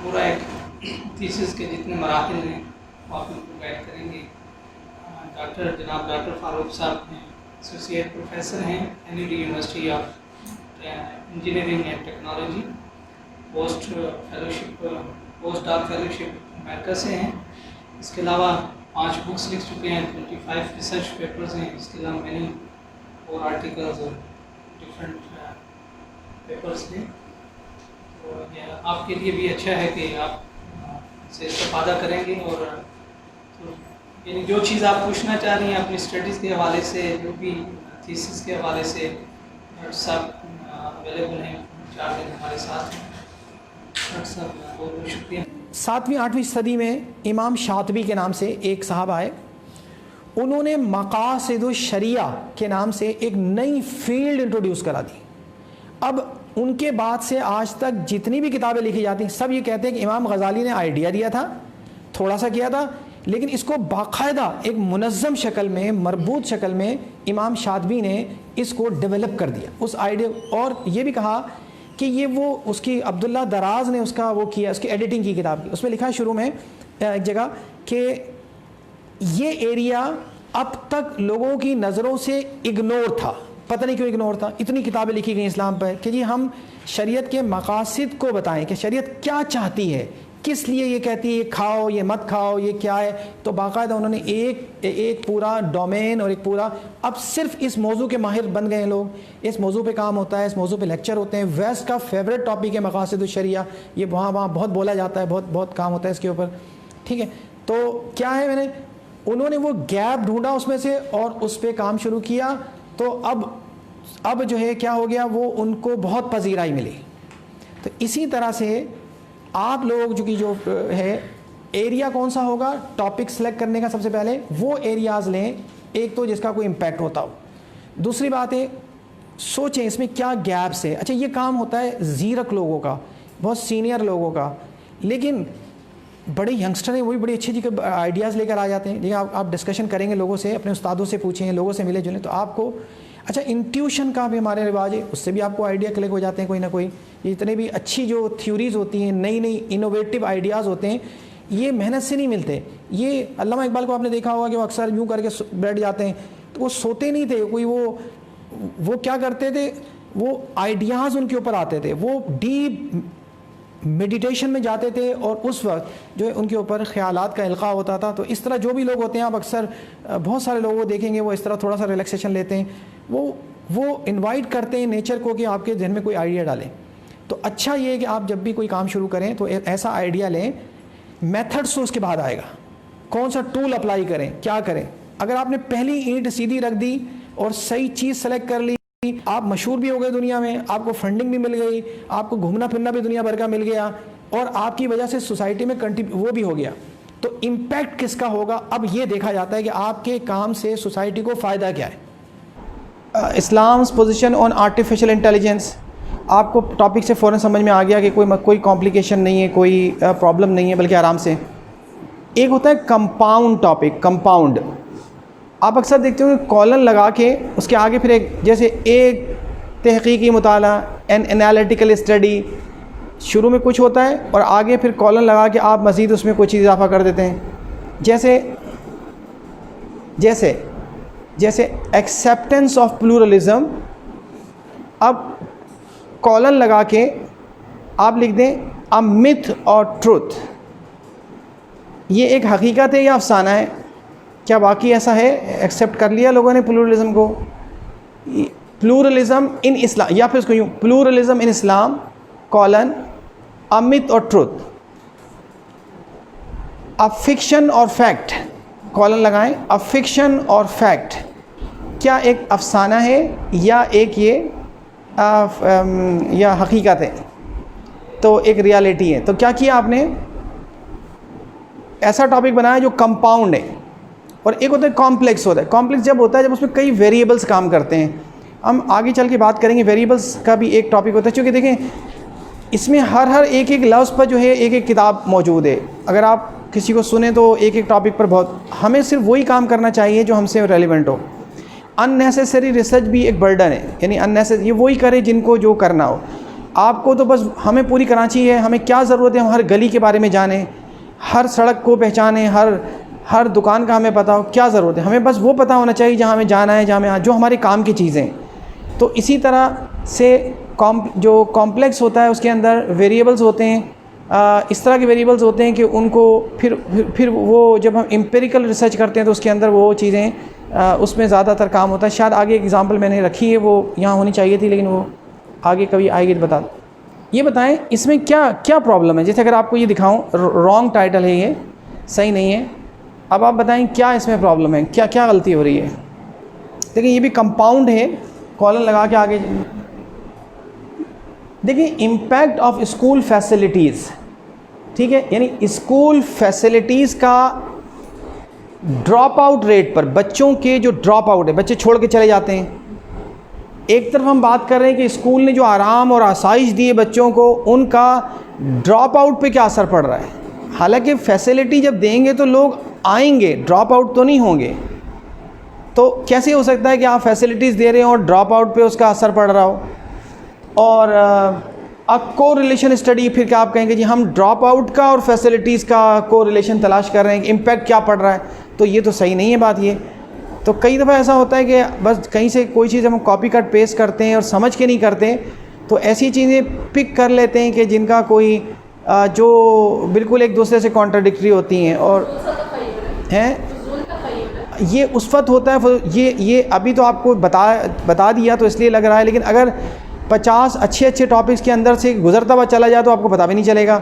پورا ایک تھیسس کے جتنے مراحل ہیں وہ آپ ان کو گائڈ کریں گے. جناب ڈاکٹر فاروق صاحب ہیں, ایسوسیٹ پروفیسر ہیں NUT university of engineering and technology, post ڈاک فیلوشپ امریکہ سے ہیں. اس کے علاوہ 5 بکس لکھ چکے ہیں, 25 ریسرچ پیپرز ہیں, اس کے علاوہ مینی اور آرٹیکلز اور ڈفرینٹ پیپرز ہیں. تو یہ آپ کے لیے بھی اچھا ہے کہ آپ سے استفادہ کریں گے, اور یعنی جو چیز آپ پوچھنا چاہ رہی ہیں اپنی اسٹڈیز کے حوالے سے, جو بھی تھیسس کے حوالے سے, ڈاکٹر صاحب اویلیبل ہیں 4 دن ہمارے ساتھ ہیں. ڈاکٹر صاحب بہت بہت شکریہ. 7ویں 8ویں صدی میں امام شاطبی کے نام سے ایک صاحب آئے. انہوں نے مقاصد الشریعہ کے نام سے ایک نئی فیلڈ انٹروڈیوس کرا دی. اب ان کے بعد سے آج تک جتنی بھی کتابیں لکھی جاتی ہیں سب یہ کہتے ہیں کہ امام غزالی نے آئیڈیا دیا تھا, تھوڑا سا کیا تھا, لیکن اس کو باقاعدہ ایک منظم شکل میں, مربوط شکل میں امام شاطبی نے اس کو ڈیولپ کر دیا اس آئیڈیا. اور یہ بھی کہا کہ یہ وہ اس کی عبداللہ دراز نے اس کا وہ کیا, اس کی ایڈیٹنگ کی کتاب کی. اس میں لکھا ہے شروع میں ایک جگہ کہ یہ ایریا اب تک لوگوں کی نظروں سے اگنور تھا. پتہ نہیں کیوں اگنور تھا. اتنی کتابیں لکھی گئی اسلام پر کہ جی ہم شریعت کے مقاصد کو بتائیں کہ شریعت کیا چاہتی ہے, کس لیے یہ کہتی ہے یہ کھاؤ یہ مت کھاؤ یہ کیا ہے. تو باقاعدہ انہوں نے ایک پورا ڈومین اور ایک پورا, اب صرف اس موضوع کے ماہر بن گئے ہیں لوگ. اس موضوع پہ کام ہوتا ہے, اس موضوع پہ لیکچر ہوتے ہیں. ویسٹ کا فیوریٹ ٹاپک ہے مقاصد الشریعہ, یہ وہاں بہت بولا جاتا ہے, بہت کام ہوتا ہے اس کے اوپر. ٹھیک ہے, تو کیا ہے انہوں نے وہ گیپ ڈھونڈا اس میں سے اور اس پہ کام شروع کیا. تو اب جو ہے کیا ہو گیا, وہ ان کو بہت پذیرائی ملی. تو اسی طرح سے آپ لوگ جو ہے ایریا کون سا ہوگا, ٹاپک سلیکٹ کرنے کا سب سے پہلے وہ ایریاز لیں ایک تو جس کا کوئی امپیکٹ ہوتا ہو. دوسری بات ہے سوچیں اس میں کیا گیپس ہے. اچھا یہ کام ہوتا ہے زیرک لوگوں کا, بہت سینئر لوگوں کا, لیکن بڑے ینگسٹر ہیں وہی بڑی اچھی آئیڈیاز لے کر آ جاتے ہیں. دیکھیں آپ ڈسکشن کریں گے لوگوں سے, اپنے استادوں سے پوچھیں, لوگوں سے ملے جلیں تو آپ کو اچھا انٹیوشن کا بھی ہمارے رواج ہے, اس سے بھی آپ کو آئیڈیا کلک ہو جاتے ہیں کوئی نہ کوئی. یہ اتنے بھی اچھی جو تھیوریز ہوتی ہیں, نئی انوویٹو آئیڈیاز ہوتے ہیں, یہ محنت سے نہیں ملتے. یہ علامہ اقبال کو آپ نے دیکھا ہوگا کہ وہ اکثر یوں کر کے بیٹھ جاتے ہیں, تو وہ سوتے نہیں تھے کوئی, وہ کیا کرتے تھے, وہ آئیڈیاز ان کے اوپر آتے تھے, وہ ڈیپ میڈیٹیشن میں جاتے تھے اور اس وقت جو ہے ان کے اوپر خیالات کا القاء ہوتا تھا. تو اس طرح جو بھی لوگ ہوتے ہیں, آپ اکثر بہت سارے لوگوں کو دیکھیں گے وہ اس طرح تھوڑا سا ریلیکسیشن لیتے ہیں, وہ انوائٹ کرتے ہیں نیچر کو کہ آپ کے ذہن میں کوئی آئیڈیا ڈالیں. تو اچھا یہ ہے کہ آپ جب بھی کوئی کام شروع کریں تو ایسا آئیڈیا لیں, میتھڈ سے اس کے بعد آئے گا, کون سا ٹول اپلائی کریں, کیا کریں. اگر آپ نے پہلی اینٹ سیدھی رکھ دی اور صحیح چیز سلیکٹ کر لی, آپ مشہور بھی ہو گئے دنیا میں, آپ کو فنڈنگ بھی مل گئی, آپ کو گھومنا پھرنا بھی دنیا بھر کا مل گیا, اور آپ کی وجہ سے سوسائٹی میں وہ بھی ہو گیا, تو امپیکٹ کس کا ہوگا. اب یہ دیکھا جاتا ہے کہ آپ کے کام سے سوسائٹی کو فائدہ کیا ہے. اسلام's پوزیشن آن آرٹیفیشل انٹیلیجنس, آپ کو ٹاپک سے فوراً سمجھ میں آ گیا کہ کوئی کمپلیکیشن نہیں ہے, کوئی پرابلم نہیں ہے, بلکہ آرام سے. ایک ہوتا ہے کمپاؤنڈ ٹاپک, کمپاؤنڈ. آپ اکثر دیکھتے ہو کہ کالن لگا کے اس کے آگے پھر جیسے ایک تحقیقی مطالعہ, انالیٹیکل اسٹڈی, شروع میں کچھ ہوتا ہے اور آگے پھر کالن لگا کے آپ مزید اس میں کوئی چیز اضافہ کر دیتے ہیں. جیسے ایکسیپٹنس آف پلورلزم, اب کالن لگا کے آپ لکھ دیں اے myth اور ٹروتھ. یہ ایک حقیقت ہے یا افسانہ ہے, کیا واقعی ایسا ہے, ایکسیپٹ کر لیا لوگوں نے پلورلزم کو. پلورلزم ان اسلام, یا پھر اس کو یوں, پلورلزم ان اسلام کالن اے myth اور ٹروتھ. ا فکشن اور فیکٹ کالن لگائیں, ا فکشن اور فیکٹ, کیا ایک افسانہ ہے یا ایک یہ یا حقیقت ہے, تو ایک ریالٹی ہے. تو کیا کیا آپ نے, ایسا ٹاپک بنایا جو کمپاؤنڈ ہے. اور ایک ہوتا ہے کمپلیکس. ہوتا ہے کمپلیکس جب ہوتا ہے جب اس میں کئی ویریبلس کام کرتے ہیں. ہم آگے چل کے بات کریں گے, ویریبلس کا بھی ایک ٹاپک ہوتا ہے, چونکہ دیکھیں اس میں ہر ایک لفظ پر جو ہے ایک کتاب موجود ہے. اگر آپ کسی کو سنیں تو ایک ٹاپک پر بہت, ہمیں صرف وہی کام کرنا چاہیے جو ہم سے ریلیونٹ ہو. ان نیسیسری ریسرچ بھی ایک برڈن ہے, یعنی ان نیسیسری یہ وہی کرے جن کو جو کرنا ہو. آپ کو تو بس ہمیں پوری کراچی ہے، ہمیں کیا ضرورت ہے ہم ہر گلی کے بارے میں جانیں، ہر سڑک کو پہچانیں، ہر دکان کا ہمیں پتہ ہو، کیا ضرورت ہے؟ ہمیں بس وہ پتہ ہونا چاہیے جہاں ہمیں جانا ہے، جو ہمارے کام کی چیزیں۔ تو اسی طرح سے جو کمپلیکس ہوتا ہے اس کے اندر ویریبلز ہوتے ہیں، اس طرح کے ویریبلز ہوتے ہیں کہ ان کو پھر وہ جب ہم امپیریکل ریسرچ کرتے ہیں تو اس کے اندر وہ چیزیں اس میں زیادہ تر کام ہوتا ہے۔ شاید آگے ایک ایگزامپل میں نے رکھی ہے، وہ یہاں ہونی چاہیے تھی لیکن وہ آگے کبھی آئے گی تو بتا دو۔ یہ بتائیں اس میں کیا پرابلم ہے؟ جیسے اگر آپ کو یہ دکھاؤں رانگ ٹائٹل ہے، یہ صحیح نہیں ہے، اب آپ بتائیں کیا اس میں پرابلم ہے، کیا غلطی ہو رہی ہے؟ دیکھیں یہ بھی کمپاؤنڈ ہے، کالن لگا کے آگے دیکھیں امپیکٹ آف اسکول فیسلٹیز، ٹھیک ہے، یعنی اسکول فیسلٹیز کا ڈراپ آؤٹ ریٹ پر، بچوں کے جو ڈراپ آؤٹ ہے، بچے چھوڑ کے چلے جاتے ہیں۔ ایک طرف ہم بات کر رہے ہیں کہ اسکول نے جو آرام اور آسائش دی ہے بچوں کو، ان کا ڈراپ آؤٹ پہ کیا اثر پڑ رہا ہے؟ حالانکہ فیسلٹی جب دیں گے تو لوگ آئیں گے، ڈراپ آؤٹ تو نہیں ہوں گے۔ تو کیسے ہو سکتا ہے کہ آپ فیسلٹیز دے رہے ہیں اور ڈراپ آؤٹ پہ اس کا اثر پڑ رہا ہو؟ اور کو ریلیشن اسٹڈی، پھر کیا آپ کہیں گے جی ہم ڈراپ آؤٹ کا اور فیسلٹیز کا کو ریلیشن تلاش کر رہے ہیں کہ امپیکٹ کیا پڑ رہا ہے، تو یہ تو صحیح نہیں ہے بات۔ یہ تو کئی دفعہ ایسا ہوتا ہے کہ بس کہیں سے کوئی چیز ہم کاپی کٹ پیسٹ کرتے ہیں اور سمجھ کے نہیں کرتے، تو ایسی چیزیں پک کر لیتے ہیں کہ جن کا کوئی جو بالکل ایک دوسرے سے کانٹراڈکٹری ہوتی ہیں، اور ہیں یہ اس وقت ہوتا ہے۔ یہ ابھی تو آپ کو بتا دیا تو اس لیے لگ رہا ہے، لیکن اگر 50 اچھے ٹاپکس کے اندر سے گزرتا ہوا چلا جائے تو آپ کو پتہ بھی نہیں چلے گا۔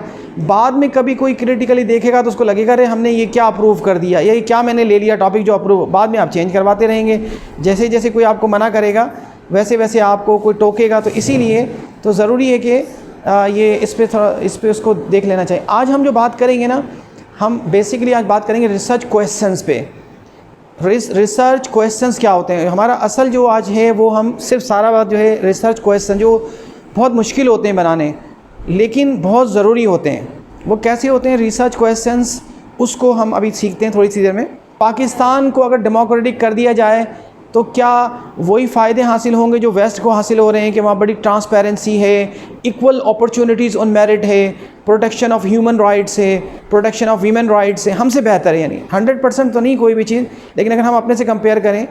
بعد میں کبھی کوئی کریٹیکلی دیکھے گا تو اس کو لگے گا ارے ہم نے یہ کیا اپروو کر دیا، یا یہ کیا میں نے لے لیا ٹاپک جو اپروو، بعد میں آپ چینج کرواتے رہیں گے۔ جیسے جیسے کوئی آپ کو منع کرے گا ویسے ویسے آپ کو کوئی ٹوکے گا، تو اسی لیے تو ضروری ہے کہ یہ اس پہ اس کو دیکھ لینا چاہیے۔ آج ہم جو بات کریں گے نا، ہم بیسیکلی آج بات کریں گے ریسرچ کویسچنس پہ۔ ریسرچ کویسچنس کیا ہوتے ہیں؟ ہمارا اصل جو آج ہے وہ ہم صرف سارا بات جو ہے ریسرچ کویسچن، جو بہت مشکل ہوتے ہیں بنانے لیکن بہت ضروری ہوتے ہیں، وہ کیسے ہوتے ہیں ریسرچ کویسچنس، اس کو ہم ابھی سیکھتے ہیں تھوڑی سی دیر میں۔ پاکستان کو اگر ڈیموکریٹک کر دیا جائے تو کیا وہی فائدے حاصل ہوں گے جو ویسٹ کو حاصل ہو رہے ہیں، کہ وہاں بڑی ٹرانسپیرنسی ہے، ایکول اپرچونٹیز آن میرٹ ہے، پروٹیکشن آف ہیومن رائٹس ہے، پروٹیکشن آف ویمن رائٹس ہے، ہم سے بہتر ہے؟ یعنی 100% تو نہیں کوئی بھی چیز، لیکن اگر ہم اپنے سے کمپیئر کریں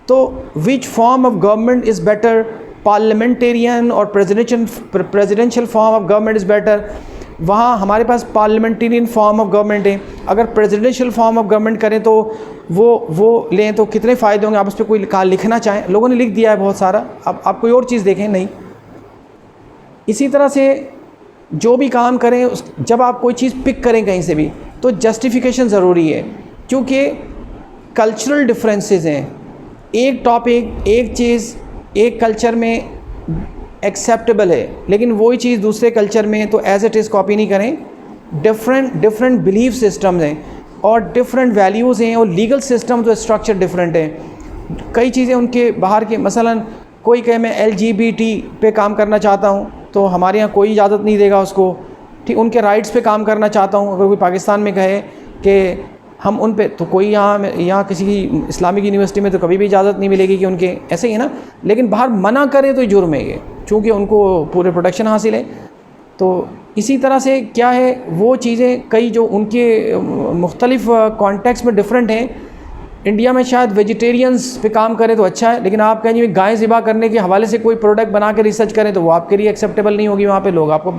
تو which form of government is better? Parliamentarian اور presidential form of government is better? وہاں ہمارے پاس پارلیمنٹیرین فارم آف گورنمنٹ ہے، اگر پریزیڈینشیل فارم آف گورنمنٹ کریں تو وہ لیں تو کتنے فائدے ہوں گے؟ آپ اس پہ کوئی لکھنا چاہیں، لوگوں نے لکھ دیا ہے بہت سارا، اب آپ کوئی اور چیز دیکھیں نہیں۔ اسی طرح سے جو بھی کام کریں، جب آپ کوئی چیز پک کریں کہیں سے بھی تو جسٹیفیکیشن ضروری ہے، کیونکہ کلچرل ڈفرینسز ہیں۔ ایک ٹاپک، ایک چیز ایک کلچر میں ایکسیپٹیبل ہے، لیکن وہی چیز دوسرے کلچر میں تو ایز اٹ از کاپی نہیں کریں۔ ڈفرینٹ بلیف سسٹمز ہیں اور ڈفرینٹ ویلیوز ہیں، اور لیگل سسٹم تو اسٹرکچر ڈفرینٹ ہے۔ کئی چیزیں ان کے باہر کے، مثلاً کوئی کہے میں LGBT پہ کام کرنا چاہتا ہوں تو ہمارے یہاں کوئی اجازت نہیں دے گا اس کو، ٹھیک، ان کے رائٹس پہ کام کرنا چاہتا ہوں، اگر کوئی پاکستان میں کہے کہ ہم ان پہ، تو کوئی یہاں کسی اسلامک یونیورسٹی میں تو کبھی بھی اجازت نہیں ملے گی کہ ان کے ایسے ہی ہے نا، لیکن باہر منع کرے تو جرم ہے یہ، چونکہ ان کو پورے پروٹیکشن حاصل ہے۔ تو اسی طرح سے کیا ہے، وہ چیزیں کئی جو ان کے مختلف کانٹیکس میں ڈفرینٹ ہیں۔ انڈیا میں شاید ویجیٹیرینز پہ کام کرے تو اچھا ہے، لیکن آپ کہیں گے گائے ذبح کرنے کے حوالے سے کوئی پروڈکٹ بنا کے ریسرچ کریں تو وہ آپ کے لیے ایکسیپٹیبل نہیں ہوگی، وہاں پہ لوگ آپ کو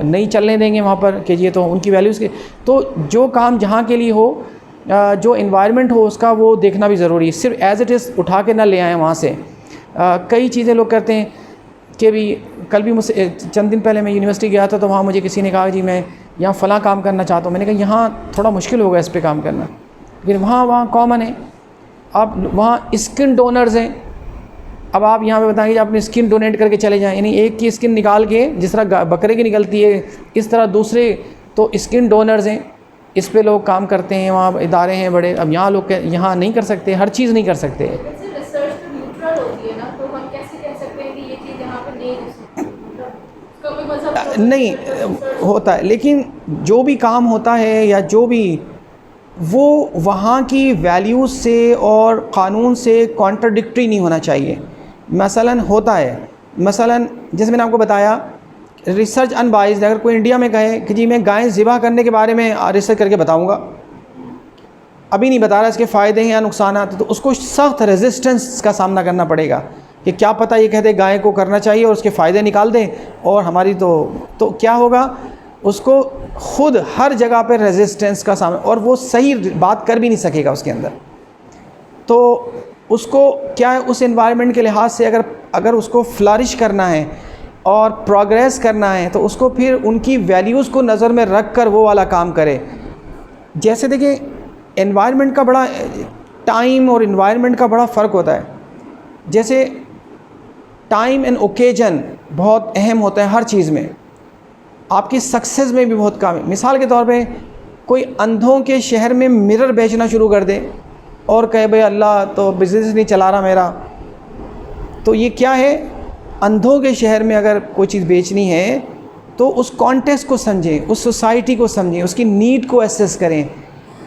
نہیں چلنے دیں گے وہاں پر، کہ یہ تو ان کی ویلیوز کے۔ تو جو کام جہاں کے لیے ہو، جو انوائرمنٹ ہو اس کا، وہ دیکھنا بھی ضروری ہے، صرف ایز اٹ از اٹھا کے نہ لے آئیں وہاں سے۔ کئی چیزیں لوگ کرتے ہیں کہ بھی، کل بھی مجھ سے چند دن پہلے میں یونیورسٹی گیا تھا تو وہاں مجھے کسی نے کہا جی میں یہاں فلاں کام کرنا چاہتا ہوں، میں نے کہا یہاں تھوڑا مشکل ہوگا اس پہ کام کرنا، لیکن وہاں کامن ہے۔ آپ وہاں اسکن ڈونرز ہیں، اب آپ یہاں پہ بتائیں گے اپنی اسکن ڈونیٹ کر کے چلے جائیں، یعنی ایک کی اسکن نکال کے جس طرح بکرے کی نکلتی ہے اس طرح دوسرے تو اسکن ڈونرز ہیں، اس پہ لوگ کام کرتے ہیں، وہاں ادارے ہیں بڑے۔ اب یہاں لوگ یہاں نہیں کر سکتے، ہر چیز نہیں کر سکتے۔ نہیں ہوتا ہے، لیکن جو بھی کام ہوتا ہے یا جو بھی، وہ وہاں کی ویلیوز سے اور قانون سے کانٹراڈکٹری نہیں ہونا چاہیے۔ مثلاً ہوتا ہے، مثلاً جیسے میں نے آپ کو بتایا ریسرچ ان بائزڈ، اگر کوئی انڈیا میں کہے کہ جی میں گائیں ذبح کرنے کے بارے میں ریسرچ کر کے بتاؤں گا، ابھی نہیں بتا رہا اس کے فائدے ہیں یا نقصانات، تو اس کو سخت ریزسٹنس کا سامنا کرنا پڑے گا کہ کیا پتہ یہ کہتے گائے کو کرنا چاہیے اور اس کے فائدے نکال دیں اور ہماری تو کیا ہوگا، اس کو خود ہر جگہ پہ ریزسٹنس کا سامنا، اور وہ صحیح بات کر بھی نہیں سکے گا اس کے اندر. تو اس کو کیا ہے، اس انوائرمنٹ کے لحاظ سے اگر اس کو فلارش کرنا ہے اور پروگریس کرنا ہے تو اس کو پھر ان کی ویلیوز کو نظر میں رکھ کر وہ والا کام کرے. جیسے دیکھیں انوائرمنٹ کا بڑا ٹائم اور انوائرمنٹ کا بڑا فرق ہوتا ہے. جیسے ٹائم اینڈ اوکیجن بہت اہم ہوتا ہے ہر چیز میں، آپ کی سکسیز میں بھی بہت کام ہے. مثال کے طور پہ کوئی اندھوں کے شہر میں مرر بیچنا شروع کر دے اور کہے بھائی اللہ تو بزنس نہیں چلا رہا میرا، تو یہ کیا ہے، اندھوں کے شہر میں اگر کوئی چیز بیچنی ہے تو اس کانٹیکسٹ کو سمجھیں، اس سوسائٹی کو سمجھیں، اس کی نیڈ کو ایسیس کریں.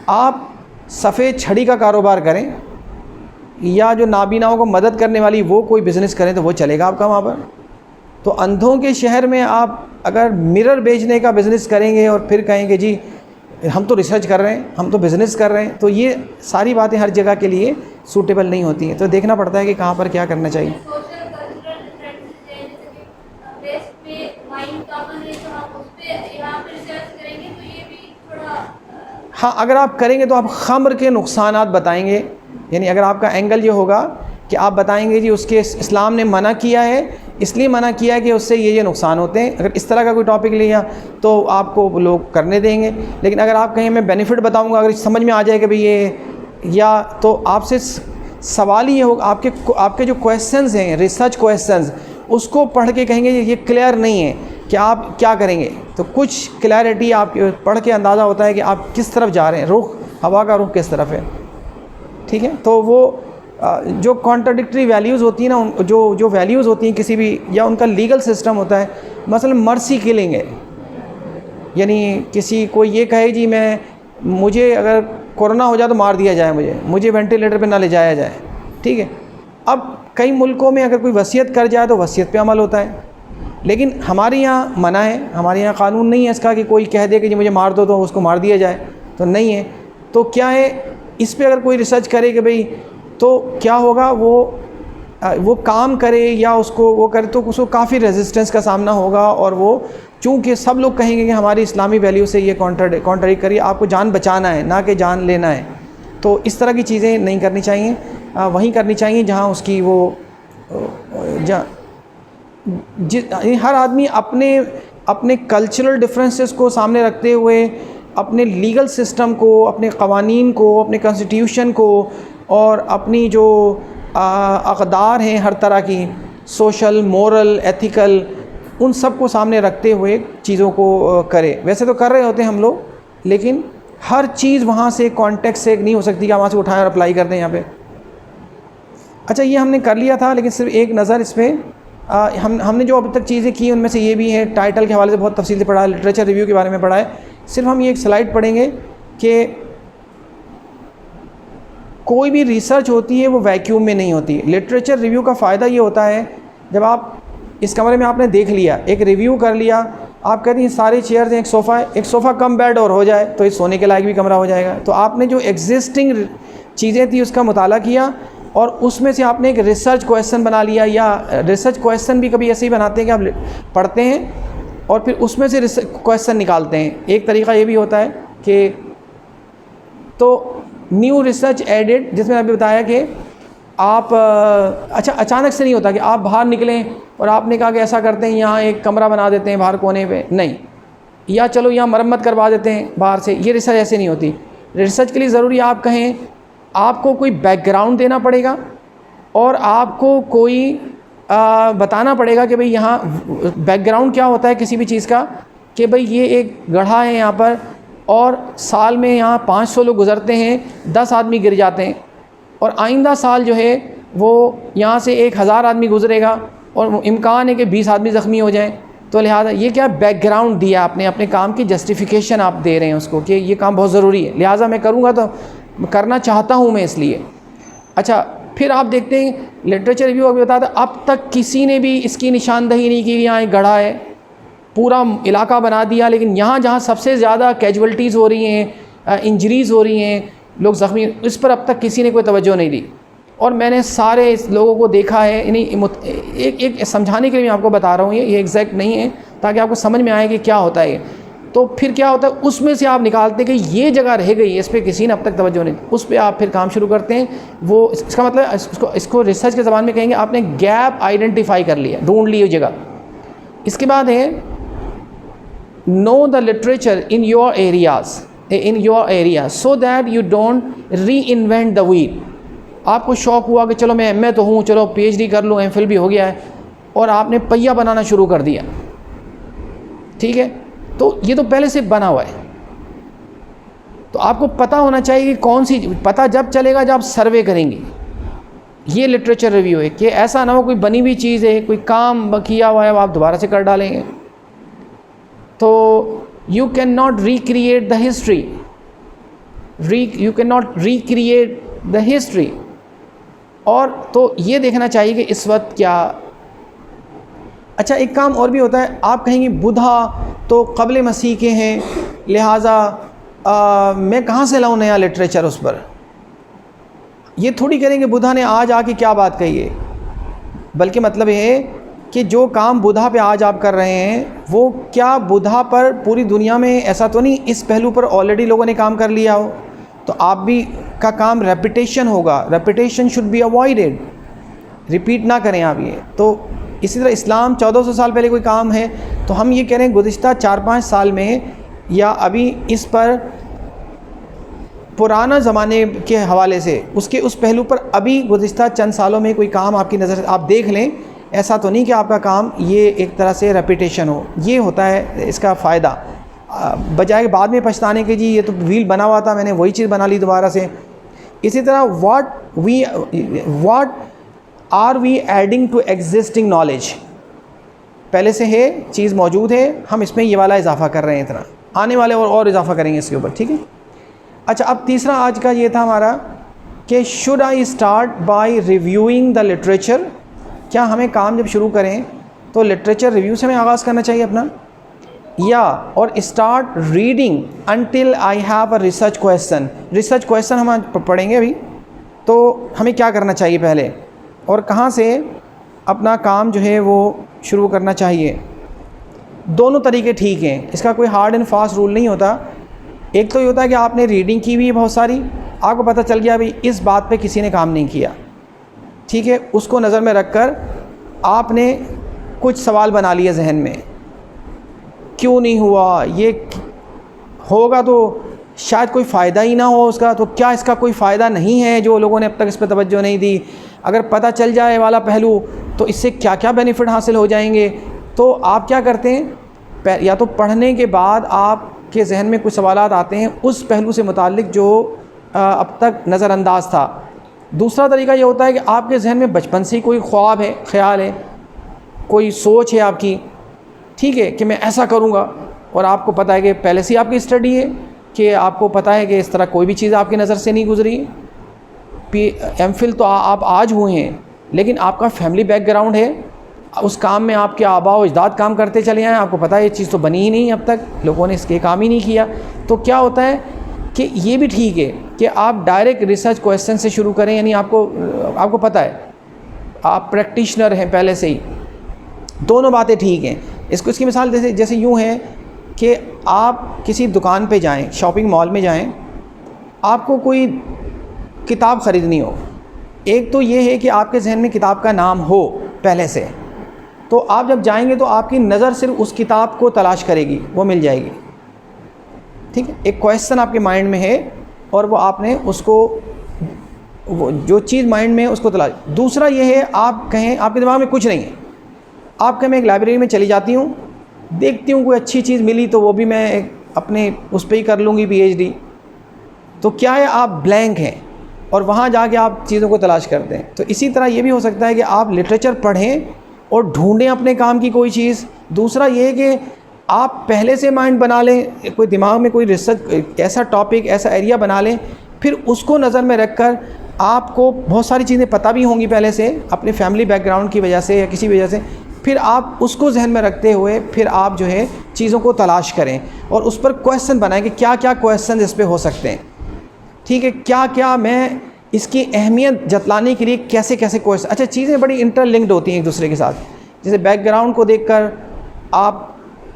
آپ سفید چھڑی کا کاروبار کریں یا جو نابیناؤں کو مدد کرنے والی وہ کوئی بزنس کریں تو وہ چلے گا آپ کا وہاں پر. تو اندھوں کے شہر میں آپ اگر مرر بیچنے کا بزنس کریں گے اور پھر کہیں گے جی ہم تو ریسرچ کر رہے ہیں، ہم تو بزنس کر رہے ہیں، تو یہ ساری باتیں ہر جگہ کے لیے سوٹیبل نہیں ہوتی ہیں. تو دیکھنا پڑتا ہے کہ کہاں پر کیا کرنا چاہیے. ہاں اگر آپ کریں گے تو آپ خمر کے نقصانات بتائیں گے، یعنی اگر آپ کا اینگل یہ ہوگا کہ آپ بتائیں گے جی اس کے اسلام نے منع کیا ہے، اس لیے منع کیا ہے کہ اس سے یہ نقصان ہوتے ہیں، اگر اس طرح کا کوئی ٹاپک لیا تو آپ کو لوگ کرنے دیں گے. لیکن اگر آپ کہیں میں بینیفٹ بتاؤں گا، اگر سمجھ میں آ جائے کہ بھئی یہ یا تو آپ سے سوال ہی یہ ہوگا، آپ کے جو کویسچنز ہیں ریسرچ کویسچنز اس کو پڑھ کے کہیں گے یہ کلیئر نہیں ہے کہ آپ کیا کریں گے. تو کچھ کلیئرٹی آپ پڑھ کے اندازہ ہوتا ہے کہ آپ کس طرف جا رہے ہیں، رخ ہوا کا رخ کس طرف ہے. ٹھیک ہے، تو وہ جو کانٹراڈکٹری ویلیوز ہوتی ہیں نا، جو ویلیوز ہوتی ہیں کسی بھی، یا ان کا لیگل سسٹم ہوتا ہے، مثلا مرسی کلنگ ہے، یعنی کسی کو یہ کہے جی مجھے اگر کورونا ہو جائے تو مار دیا جائے، مجھے وینٹیلیٹر پہ نہ لے جایا جائے. ٹھیک ہے، اب کئی ملکوں میں اگر کوئی وصیت کر جائے تو وصیت پہ عمل ہوتا ہے، لیکن ہمارے یہاں منع ہے، ہمارے یہاں قانون نہیں ہے اس کا کہ کوئی کہہ دے کہ جی مجھے مار دو تو اس کو مار دیا جائے، تو نہیں ہے. تو کیا ہے، اس پہ اگر کوئی ریسرچ کرے کہ بھئی تو کیا ہوگا، وہ کام کرے یا اس کو وہ کرے تو اس کو کافی ریزسٹنس کا سامنا ہوگا، اور وہ چونکہ سب لوگ کہیں گے کہ ہماری اسلامی ویلیو سے یہ کانٹریڈکٹ کریے، آپ کو جان بچانا ہے نہ کہ جان لینا ہے. تو اس طرح کی چیزیں نہیں کرنی چاہیے، وہیں کرنی چاہیے جہاں اس کی وہ ہر آدمی اپنے کلچرل ڈفرینسز کو سامنے رکھتے ہوئے اپنے لیگل سسٹم کو، اپنے قوانین کو، اپنے کانسٹیٹیوشن کو، اور اپنی جو اقدار ہیں ہر طرح کی سوشل، مورل، ایتھیکل، ان سب کو سامنے رکھتے ہوئے چیزوں کو کرے. ویسے تو کر رہے ہوتے ہیں ہم لوگ، لیکن ہر چیز وہاں سے کانٹیکٹ سے نہیں ہو سکتی کہ وہاں سے اٹھائیں اور اپلائی کر دیں یہاں پہ. اچھا یہ ہم نے کر لیا تھا، لیکن صرف ایک نظر اس پہ ہم نے جو ابھی تک چیزیں کی ان میں سے یہ بھی ہے، ٹائٹل کے حوالے سے بہت تفصیل سے پڑھا ہے، لٹریچر ریویو کے بارے میں پڑھا ہے. صرف ہم یہ ایک سلائڈ پڑھیں گے کہ کوئی بھی ریسرچ ہوتی ہے وہ ویکیوم میں نہیں ہوتی. لٹریچر ریویو کا فائدہ یہ ہوتا ہے، جب آپ اس کمرے میں آپ نے دیکھ لیا، ایک ریویو کر لیا، آپ کہتے ہیں سارے چیئرز ہیں، ایک صوفہ کم بیڈ اور ہو جائے تو یہ سونے کے لائق بھی کمرہ ہو جائے گا. تو آپ نے جو ایگزسٹنگ چیزیں تھیں اس کا مطالعہ کیا، اور اس میں سے آپ نے ایک ریسرچ کویسچن بنا لیا، یا ریسرچ کویسچن بھی کبھی ایسے ہی بناتے ہیں کہ آپ پڑھتے ہیں اور پھر اس میں سے کویسچن نکالتے ہیں. ایک طریقہ یہ بھی ہوتا ہے کہ تو نیو ریسرچ ایڈڈ، جس میں ابھی بتایا کہ آپ اچانک سے نہیں ہوتا کہ آپ باہر نکلیں اور آپ نے کہا کہ ایسا کرتے ہیں یہاں ایک کمرہ بنا دیتے ہیں باہر کونے پہ، نہیں، یا چلو یہاں مرمت کروا دیتے ہیں باہر سے. یہ ریسرچ ایسے نہیں ہوتی. ریسرچ کے لیے ضروری آپ کہیں آپ کو کوئی بیک گراؤنڈ دینا پڑے گا، اور آپ کو کوئی بتانا پڑے گا کہ بھئی یہاں بیک گراؤنڈ کیا ہوتا ہے کسی بھی چیز کا، کہ بھئی یہ ایک گڑھا ہے یہاں پر، اور سال میں یہاں 500 لوگ گزرتے ہیں، 10 آدمی گر جاتے ہیں، اور آئندہ سال جو ہے وہ یہاں سے 1000 آدمی گزرے گا، اور امکان ہے کہ 20 آدمی زخمی ہو جائیں. تو لہٰذا یہ کیا بیک گراؤنڈ دیا آپ نے، اپنے کام کی جسٹیفیکیشن آپ دے رہے ہیں اس کو کہ یہ کام بہت ضروری ہے، لہٰذا میں کروں گا، تو کرنا چاہتا ہوں میں اس لیے. اچھا پھر آپ دیکھتے ہیں لٹریچر ریویو ابھی بتاتا اب تک کسی نے بھی اس کی نشاندہی نہیں کی کہ یہاں ایک گڑھا ہے. پورا علاقہ بنا دیا، لیکن یہاں جہاں سب سے زیادہ کیجولٹیز ہو رہی ہیں، انجریز ہو رہی ہیں، لوگ زخمی، اس پر اب تک کسی نے کوئی توجہ نہیں دی. اور میں نے سارے لوگوں کو دیکھا ہے، یعنی ایک سمجھانے کے لیے میں آپ کو بتا رہا ہوں، یہ ایگزیکٹ نہیں ہے تاکہ آپ کو سمجھ میں آئے کہ کیا ہوتا ہے. تو پھر کیا ہوتا ہے، اس میں سے آپ نکالتے کہ یہ جگہ رہ گئی ہے، اس پہ کسی نے اب تک توجہ نہیں دی، اس پہ آپ پھر کام شروع کرتے ہیں. وہ اس کا مطلب اس کو ریسرچ کے زبان میں کہیں گے آپ نے گیپ آئیڈینٹیفائی کر لیا، ڈھونڈ لی جگہ. اس کے بعد ہے know the literature in your area so that you don't reinvent the wheel. آپ کو شوق ہوا کہ چلو میں ایم اے تو ہوں، چلو پی ایچ ڈی کر لوں، ایم فل بھی ہو گیا ہے، اور آپ نے پہیہ بنانا شروع کر دیا. ٹھیک ہے، تو یہ تو پہلے سے بنا ہوا ہے. تو آپ کو پتہ ہونا چاہیے کہ کون سی، پتہ جب چلے گا جب آپ سروے کریں گے. یہ لٹریچر ریویو ہے کہ ایسا نہ ہو کوئی بنی ہوئی چیز ہے، کوئی کام کیا ہوا ہے آپ دوبارہ سے کر ڈالیں گے. تو you can not recreate the history, you can not recreate the history. اور تو یہ دیکھنا چاہیے کہ اس وقت کیا. اچھا ایک کام اور بھی ہوتا ہے، آپ کہیں گے بدھا تو قبل مسیح کے ہیں، لہٰذا میں کہاں سے لاؤں نیا لٹریچر اس پر. یہ تھوڑی کریں کہ بدھا نے آج آ کے کیا بات کہی ہے، بلکہ مطلب یہ ہے کہ جو کام بدھا پہ آج آپ کر رہے ہیں وہ کیا بدھا پر پوری دنیا میں ایسا تو نہیں اس پہلو پر آلریڈی لوگوں نے کام کر لیا ہو. تو آپ بھی کا کام ریپیٹیشن ہوگا، repetition should be avoided, repeat نہ کریں آپ یہ. تو اسی طرح اسلام 1400 سال پہلے کوئی کام ہے تو ہم یہ کہہ رہے ہیں گزشتہ 4-5 سال میں یا ابھی اس پر پرانا زمانے کے حوالے سے اس پہلو پر ابھی گزشتہ چند سالوں میں کوئی کام آپ کی نظر آپ دیکھ لیں. ایسا تو نہیں کہ آپ کا کام یہ ایک طرح سے ریپیٹیشن ہو. یہ ہوتا ہے اس کا فائدہ، بجائے کہ بعد میں پچھتانے کے جی یہ تو ویل بنا ہوا تھا میں نے وہی چیز بنا لی دوبارہ سے. اسی طرح what are we adding to existing knowledge, پہلے سے ہے چیز موجود ہے، ہم اس میں یہ والا اضافہ کر رہے ہیں، اتنا آنے والے اور اضافہ کریں گے اس کے اوپر. ٹھیک ہے. اچھا اب تیسرا آج کا یہ تھا ہمارا کہ should I start by reviewing the literature. کیا ہمیں کام جب شروع کریں تو لٹریچر ریویو سے ہمیں آغاز کرنا چاہیے اپنا، یا اور start reading until I have a research question. Research question ہم پڑھیں گے ابھی. تو ہمیں کیا کرنا چاہیے پہلے اور کہاں سے اپنا کام جو ہے وہ شروع کرنا چاہیے. دونوں طریقے ٹھیک ہیں، اس کا کوئی ہارڈ اینڈ فاسٹ رول نہیں ہوتا. ایک تو یہ ہوتا ہے کہ آپ نے ریڈنگ کی ہوئی بہت ساری، آپ کو پتہ چل گیا بھائی اس بات پہ کسی نے کام نہیں کیا، ٹھیک ہے، اس کو نظر میں رکھ کر آپ نے کچھ سوال بنا لیے ذہن میں، کیوں نہیں ہوا، یہ ہوگا تو شاید کوئی فائدہ ہی نہ ہو اس کا، تو کیا اس کا کوئی فائدہ نہیں ہے جو لوگوں نے اب تک اس پہ توجہ نہیں دی، اگر پتہ چل جائے والا پہلو تو اس سے کیا کیا بینیفٹ حاصل ہو جائیں گے. تو آپ کیا کرتے ہیں، یا تو پڑھنے کے بعد آپ کے ذہن میں کچھ سوالات آتے ہیں اس پہلو سے متعلق جو اب تک نظر انداز تھا. دوسرا طریقہ یہ ہوتا ہے کہ آپ کے ذہن میں بچپن سے ہی کوئی خواب ہے، خیال ہے، کوئی سوچ ہے آپ کی، ٹھیک ہے، کہ میں ایسا کروں گا، اور آپ کو پتہ ہے کہ پہلے سے ہی آپ کی اسٹڈی ہے کہ آپ کو پتہ ہے کہ اس طرح کوئی بھی چیز آپ کی نظر سے نہیں گزری. ایم فل تو آپ آج ہوئے ہیں، لیکن آپ کا فیملی بیک گراؤنڈ ہے، اس کام میں آپ کے آباء و اجداد کام کرتے چلے آئے ہیں، آپ کو پتہ ہے یہ چیز تو بنی ہی نہیں اب تک، لوگوں نے اس کے کام ہی نہیں کیا. تو کیا ہوتا ہے کہ یہ بھی ٹھیک ہے کہ آپ ڈائریکٹ ریسرچ کویسچن سے شروع کریں، یعنی آپ کو پتہ ہے آپ پریکٹیشنر ہیں پہلے سے ہی. دونوں باتیں ٹھیک ہیں. اس کی مثال جیسے یوں ہے کہ آپ کسی دکان پہ جائیں، شاپنگ مال میں جائیں، آپ کو کوئی کتاب خریدنی ہو. ایک تو یہ ہے کہ آپ کے ذہن میں کتاب کا نام ہو پہلے سے، تو آپ جب جائیں گے تو آپ کی نظر صرف اس کتاب کو تلاش کرے گی، وہ مل جائے گی، ٹھیک ہے. ایک کویسچن آپ کے مائنڈ میں ہے اور وہ آپ نے اس کو، وہ جو چیز مائنڈ میں ہے اس کو تلاش. دوسرا یہ ہے آپ کہیں آپ کے دماغ میں کچھ نہیں ہے، آپ کہیں میں ایک لائبریری میں چلی جاتی ہوں، دیکھتی ہوں کوئی اچھی چیز ملی تو وہ بھی میں اپنے اس پہ ہی کر لوں گی پی ایچ ڈی. تو کیا ہے، آپ بلینک ہیں اور وہاں جا کے آپ چیزوں کو تلاش کرتے ہیں. تو اسی طرح یہ بھی ہو سکتا ہے کہ آپ لٹریچر پڑھیں اور ڈھونڈیں اپنے کام کی کوئی چیز. دوسرا یہ ہے کہ آپ پہلے سے مائنڈ بنا لیں، کوئی دماغ میں کوئی ریسرچ ایسا ٹاپک ایسا ایریا بنا لیں، پھر اس کو نظر میں رکھ کر آپ کو بہت ساری چیزیں پتہ بھی ہوں گی پہلے سے اپنے فیملی بیک گراؤنڈ کی وجہ سے یا کسی وجہ سے، پھر آپ اس کو ذہن میں رکھتے ہوئے پھر آپ جو ہے چیزوں کو تلاش کریں اور اس پر کویسچن بنائیں کہ کیا کیا کویسچن اس پہ ہو سکتے ہیں. ٹھیک ہے, کیا کیا میں اس کی اہمیت جتلانے کے لیے کیسے کیسے کویسچن. اچھا, چیزیں بڑی انٹر لنکڈ ہوتی ہیں ایک دوسرے کے ساتھ. جیسے بیک گراؤنڈ کو دیکھ کر آپ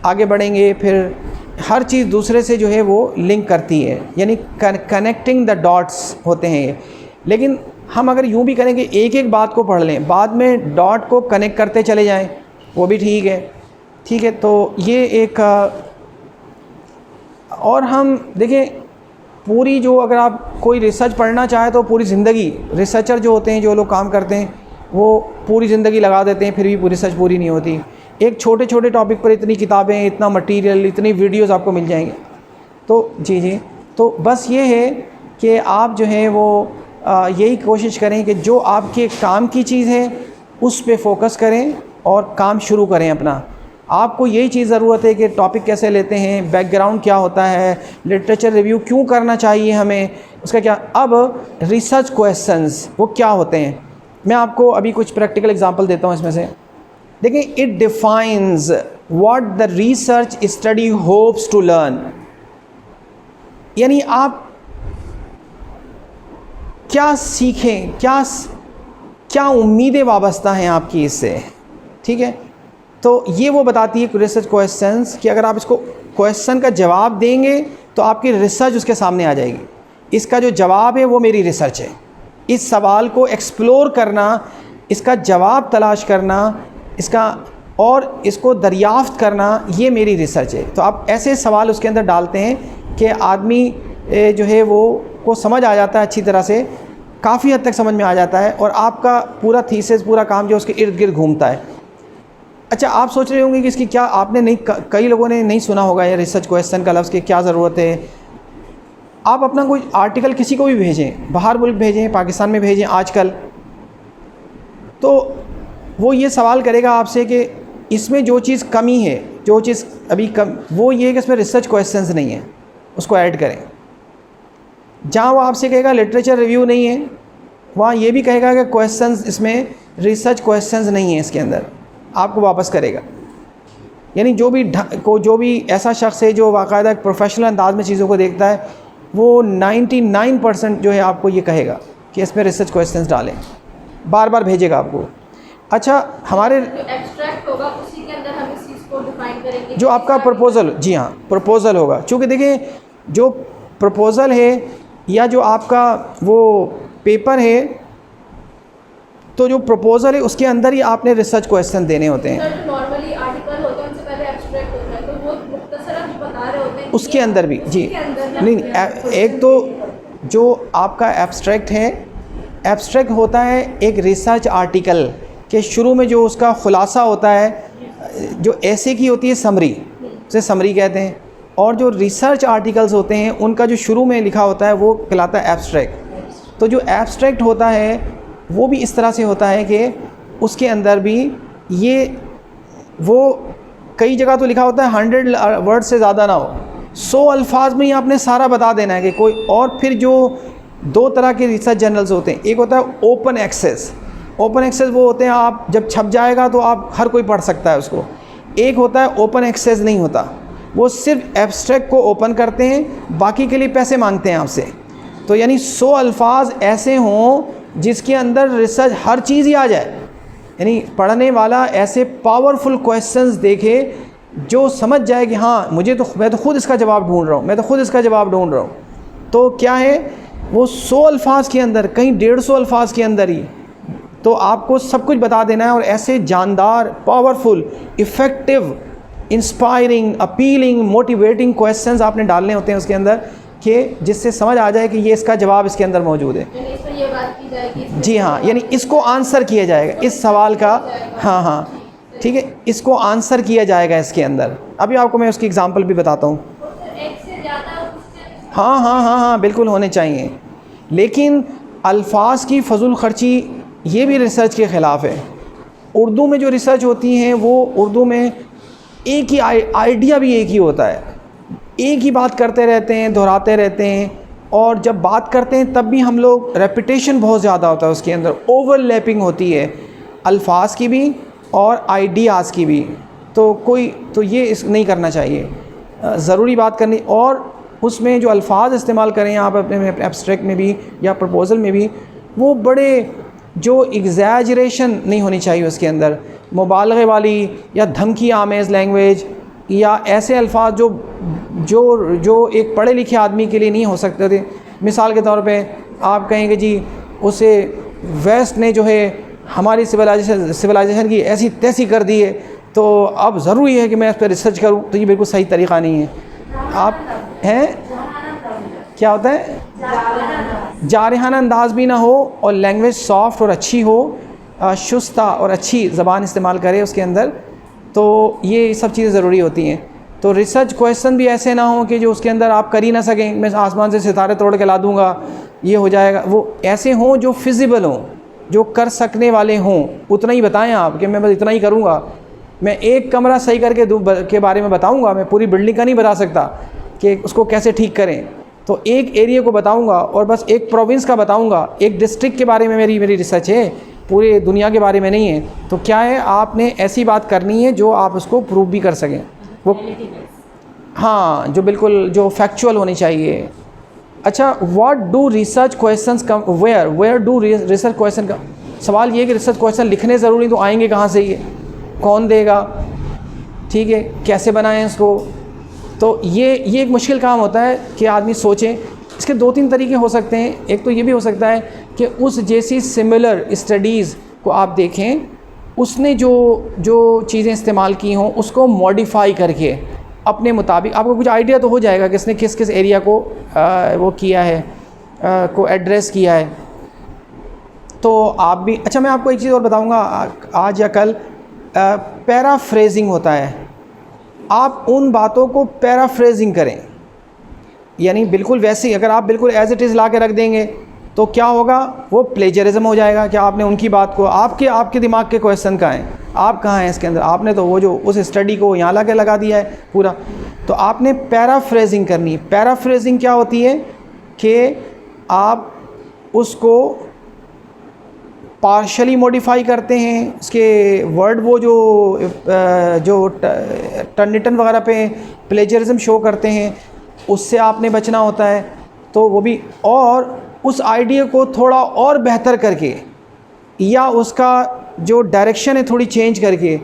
آگے بڑھیں گے, پھر ہر چیز دوسرے سے جو ہے وہ لنک کرتی ہے, یعنی کنیکٹنگ دا ڈاٹس ہوتے ہیں یہ. لیکن ہم اگر یوں بھی کریں کہ ایک ایک بات کو پڑھ لیں, بعد میں ڈاٹ کو کنیکٹ کرتے چلے جائیں, وہ بھی ٹھیک ہے. ٹھیک ہے, تو یہ ایک. اور ہم دیکھیں پوری جو اگر آپ کوئی ریسرچ پڑھنا چاہے تو پوری زندگی, ریسرچر جو ہوتے ہیں جو لوگ کام کرتے ہیں وہ پوری زندگی لگا دیتے ہیں, پھر بھی پوری ریسرچ پوری نہیں ہوتی. ایک چھوٹے چھوٹے ٹاپک پر اتنی کتابیں, اتنا مٹیریل, اتنی ویڈیوز آپ کو مل جائیں گے. تو جی تو بس یہ ہے کہ آپ جو ہے وہ یہی کوشش کریں کہ جو آپ کے کام کی چیز ہے اس پہ فوکس کریں اور کام شروع کریں اپنا. آپ کو یہی چیز ضرورت ہے کہ ٹاپک کیسے لیتے ہیں, بیک گراؤنڈ کیا ہوتا ہے, لٹریچر ریویو کیوں کرنا چاہیے ہمیں, اس کا کیا. اب ریسرچ کویسچنز وہ کیا ہوتے ہیں, میں آپ کو ابھی کچھ پریکٹیکل اگزامپل دیتا ہوں اس میں سے. دیکھیں, it defines what the research study hopes to learn. یعنی آپ کیا سیکھیں, کیا امیدیں وابستہ ہیں آپ کی اس سے. ٹھیک ہے, تو یہ وہ بتاتی ہے ریسرچ کویسچنز کہ اگر آپ اس کو کویسچن کا جواب دیں گے تو آپ کی ریسرچ اس کے سامنے آ جائے گی. اس کا جو جواب ہے وہ میری ریسرچ ہے. اس سوال کو ایکسپلور کرنا, اس کا جواب تلاش کرنا, اس کا اور اس کو دریافت کرنا, یہ میری ریسرچ ہے. تو آپ ایسے سوال اس کے اندر ڈالتے ہیں کہ آدمی جو ہے وہ کو سمجھ آ جاتا ہے اچھی طرح سے, کافی حد تک سمجھ میں آ جاتا ہے, اور آپ کا پورا تھیسس, پورا کام جو اس کے ارد گرد گھومتا ہے. اچھا, آپ سوچ رہے ہوں گے کہ اس کی کیا, آپ نے نہیں, کئی لوگوں نے نہیں سنا ہوگا یہ ریسرچ کویسچن کا لفظ کہ کیا ضرورت ہے. آپ اپنا کوئی آرٹیکل کسی کو بھی بھیجیں, باہر ملک بھیجیں, پاکستان میں بھیجیں آج کل, تو وہ یہ سوال کرے گا آپ سے کہ اس میں جو چیز کمی ہے, جو چیز ابھی کم, وہ یہ ہے کہ اس میں ریسرچ کویسچنز نہیں ہیں, اس کو ایڈ کریں. جہاں وہ آپ سے کہے گا لٹریچر ریویو نہیں ہے, وہاں یہ بھی کہے گا کہ کویسچنز اس میں ریسرچ کویسچنز نہیں ہیں اس کے اندر, آپ کو واپس کرے گا. یعنی جو بھی ایسا شخص ہے جو باقاعدہ ایک پروفیشنل انداز میں چیزوں کو دیکھتا ہے, وہ 99% جو ہے آپ کو یہ کہے گا کہ اس میں ریسرچ کویسچنز ڈالیں, بار بار بھیجے گا آپ کو. اچھا, ہمارے ایبسٹریکٹ ہوگا اسی کے اندر ہم اس چیز کو ڈیفائن کریں گے جو آپ کا پرپوزل, جی ہاں پرپوزل ہوگا. چونکہ دیکھیں جو پرپوزل ہے یا جو آپ کا وہ پیپر ہے, تو جو پرپوزل ہے اس کے اندر ہی آپ نے ریسرچ کویسچن دینے ہوتے ہیں. سر جو نارملی آرٹیکل ہوتے ہیں ان سے پہلے ایبسٹریکٹ ہوتا ہے, تو وہ مختصراً بتا رہے ہوتے ہیں اس کے اندر بھی. جی نہیں, ایک تو جو آپ کا ایبسٹریکٹ ہے, ایبسٹریکٹ ہوتا ہے ایک ریسرچ آرٹیکل کہ شروع میں جو اس کا خلاصہ ہوتا ہے, جو ایسے کی ہوتی ہے سمری, اسے سمری کہتے ہیں. اور جو ریسرچ آرٹیکلز ہوتے ہیں ان کا جو شروع میں لکھا ہوتا ہے وہ کہلاتا ہے ایبسٹریکٹ. تو جو ایبسٹریکٹ ہوتا ہے وہ بھی اس طرح سے ہوتا ہے کہ اس کے اندر بھی یہ وہ کئی جگہ تو لکھا ہوتا ہے 100 ورڈ سے زیادہ نہ ہو, 100 الفاظ میں ہی آپ نے سارا بتا دینا ہے کہ کوئی. اور پھر جو دو طرح کے ریسرچ جرنلز ہوتے ہیں, ایک ہوتا ہے اوپن ایکسیس. اوپن ایکسیس وہ ہوتے ہیں آپ جب چھپ جائے گا تو آپ ہر کوئی پڑھ سکتا ہے اس کو. ایک ہوتا ہے اوپن ایکسیس نہیں ہوتا, وہ صرف ایبسٹریکٹ کو اوپن کرتے ہیں, باقی کے لیے پیسے مانگتے ہیں آپ سے. تو یعنی 100 الفاظ ایسے ہوں جس کے اندر ریسرچ ہر چیز ہی آ جائے, یعنی پڑھنے والا ایسے پاورفل کویسچنز دیکھے جو سمجھ جائے کہ ہاں میں تو خود اس کا جواب ڈھونڈ رہا ہوں, تو کیا ہے وہ 100 الفاظ کے اندر, کہیں 150 الفاظ کے اندر ہی تو آپ کو سب کچھ بتا دینا ہے. اور ایسے جاندار, powerful, effective, inspiring, appealing, motivating questions آپ نے ڈالنے ہوتے ہیں اس کے اندر کہ جس سے سمجھ آ جائے کہ یہ اس کا جواب اس کے اندر موجود ہے. یعنی اس میں یہ بات کی جائے گی, جی ہاں, یعنی اس کو آنسر کیا جائے گا اس سوال کا. ہاں ٹھیک ہے, اس کو آنسر کیا جائے گا اس کے اندر. ابھی آپ کو میں اس کی اگزامپل بھی بتاتا ہوں. ایک سے زیادہ ہاں بالکل ہونے چاہیے, لیکن الفاظ کی فضول خرچی یہ بھی ریسرچ کے خلاف ہے. اردو میں جو ریسرچ ہوتی ہیں وہ اردو میں ایک ہی آئیڈیا بھی ایک ہی ہوتا ہے, ایک ہی بات کرتے رہتے ہیں, دہراتے رہتے ہیں, اور جب بات کرتے ہیں تب بھی ہم لوگ ریپیٹیشن بہت زیادہ ہوتا ہے اس کے اندر, اوور لیپنگ ہوتی ہے الفاظ کی بھی اور آئیڈیاز کی بھی. تو یہ نہیں کرنا چاہیے. ضروری بات کرنی, اور اس میں جو الفاظ استعمال کریں آپ اپنے ایبسٹریکٹ میں بھی یا پرپوزل میں بھی, وہ بڑے جو ایگزیجریشن نہیں ہونی چاہیے اس کے اندر, مبالغے والی یا دھمکی آمیز لینگویج, یا ایسے الفاظ جو ایک پڑھے لکھے آدمی کے لیے نہیں ہو سکتے تھے. مثال کے طور پہ آپ کہیں گے جی اسے ویسٹ نے جو ہے ہماری سویلائزیشن کی ایسی تیسی کر دی ہے, تو اب ضروری ہے کہ میں اس پہ ریسرچ کروں. تو یہ بالکل صحیح طریقہ نہیں ہے. آپ ہیں کیا ہوتا ہے, جارحانہ انداز بھی نہ ہو, اور لینگویج سافٹ اور اچھی ہو, شستہ اور اچھی زبان استعمال کرے اس کے اندر. تو یہ سب چیزیں ضروری ہوتی ہیں. تو ریسرچ کویشچن بھی ایسے نہ ہوں کہ جو اس کے اندر آپ کر ہی نہ سکیں, میں آسمان سے ستارے توڑ کے لا دوں گا یہ ہو جائے گا. وہ ایسے ہوں جو فیزیبل ہوں, جو کر سکنے والے ہوں. اتنا ہی بتائیں آپ کہ میں بس اتنا ہی کروں گا. میں ایک کمرہ صحیح کر کے بارے میں بتاؤں گا, میں پوری بلڈنگ کا نہیں بتا سکتا کہ اس کو کیسے ٹھیک کریں. تو ایک ایریا کو بتاؤں گا, اور بس ایک پروونس کا بتاؤں گا, ایک ڈسٹرکٹ کے بارے میں میری ریسرچ ہے, پورے دنیا کے بارے میں نہیں ہے. تو کیا ہے, آپ نے ایسی بات کرنی ہے جو آپ اس کو پروو بھی کر سکیں. وہ ہاں, جو بالکل جو فیکچوئل ہونی چاہیے. اچھا, what do research questions come where do research question کا سوال یہ ہے کہ ریسرچ کویشچن لکھنے ضروری, تو آئیں گے کہاں سے, یہ کون دے گا, ٹھیک ہے, کیسے بنائیں اس کو. تو یہ ایک مشکل کام ہوتا ہے کہ آدمی سوچیں. اس کے 2-3 طریقے ہو سکتے ہیں. ایک تو یہ بھی ہو سکتا ہے کہ اس جیسی سملر اسٹڈیز کو آپ دیکھیں, اس نے جو چیزیں استعمال کی ہوں اس کو ماڈیفائی کر کے اپنے مطابق, آپ کو کچھ آئیڈیا تو ہو جائے گا کہ اس نے کس ایریا کو وہ کیا ہے, کو ایڈریس کیا ہے. تو آپ بھی, اچھا میں آپ کو ایک چیز اور بتاؤں گا, آج یا کل پیرافریزنگ ہوتا ہے. آپ ان باتوں کو پیرافریزنگ کریں, یعنی بالکل ویسے ہی, اگر آپ بالکل ایز اٹ از لا کے رکھ دیں گے تو کیا ہوگا, وہ پلیجرزم ہو جائے گا کہ آپ نے ان کی بات کو, آپ کے دماغ کے کویشچن کہاں ہیں, آپ کہاں ہیں اس کے اندر, آپ نے تو وہ جو اس اسٹڈی کو یہاں لا کے لگا دیا ہے پورا. تو آپ نے پیرافریزنگ کرنی. پیرافریزنگ کیا ہوتی ہے کہ آپ اس کو پارشلی موڈیفائی کرتے ہیں, اس کے ورڈ وہ جو ٹرنٹن وغیرہ پہ پلیجرزم شو کرتے ہیں, اس سے آپ نے بچنا ہوتا ہے. تو وہ بھی, اور اس آئیڈیا کو تھوڑا اور بہتر کر کے, یا اس کا جو ڈائریکشن ہے تھوڑی چینج کر کے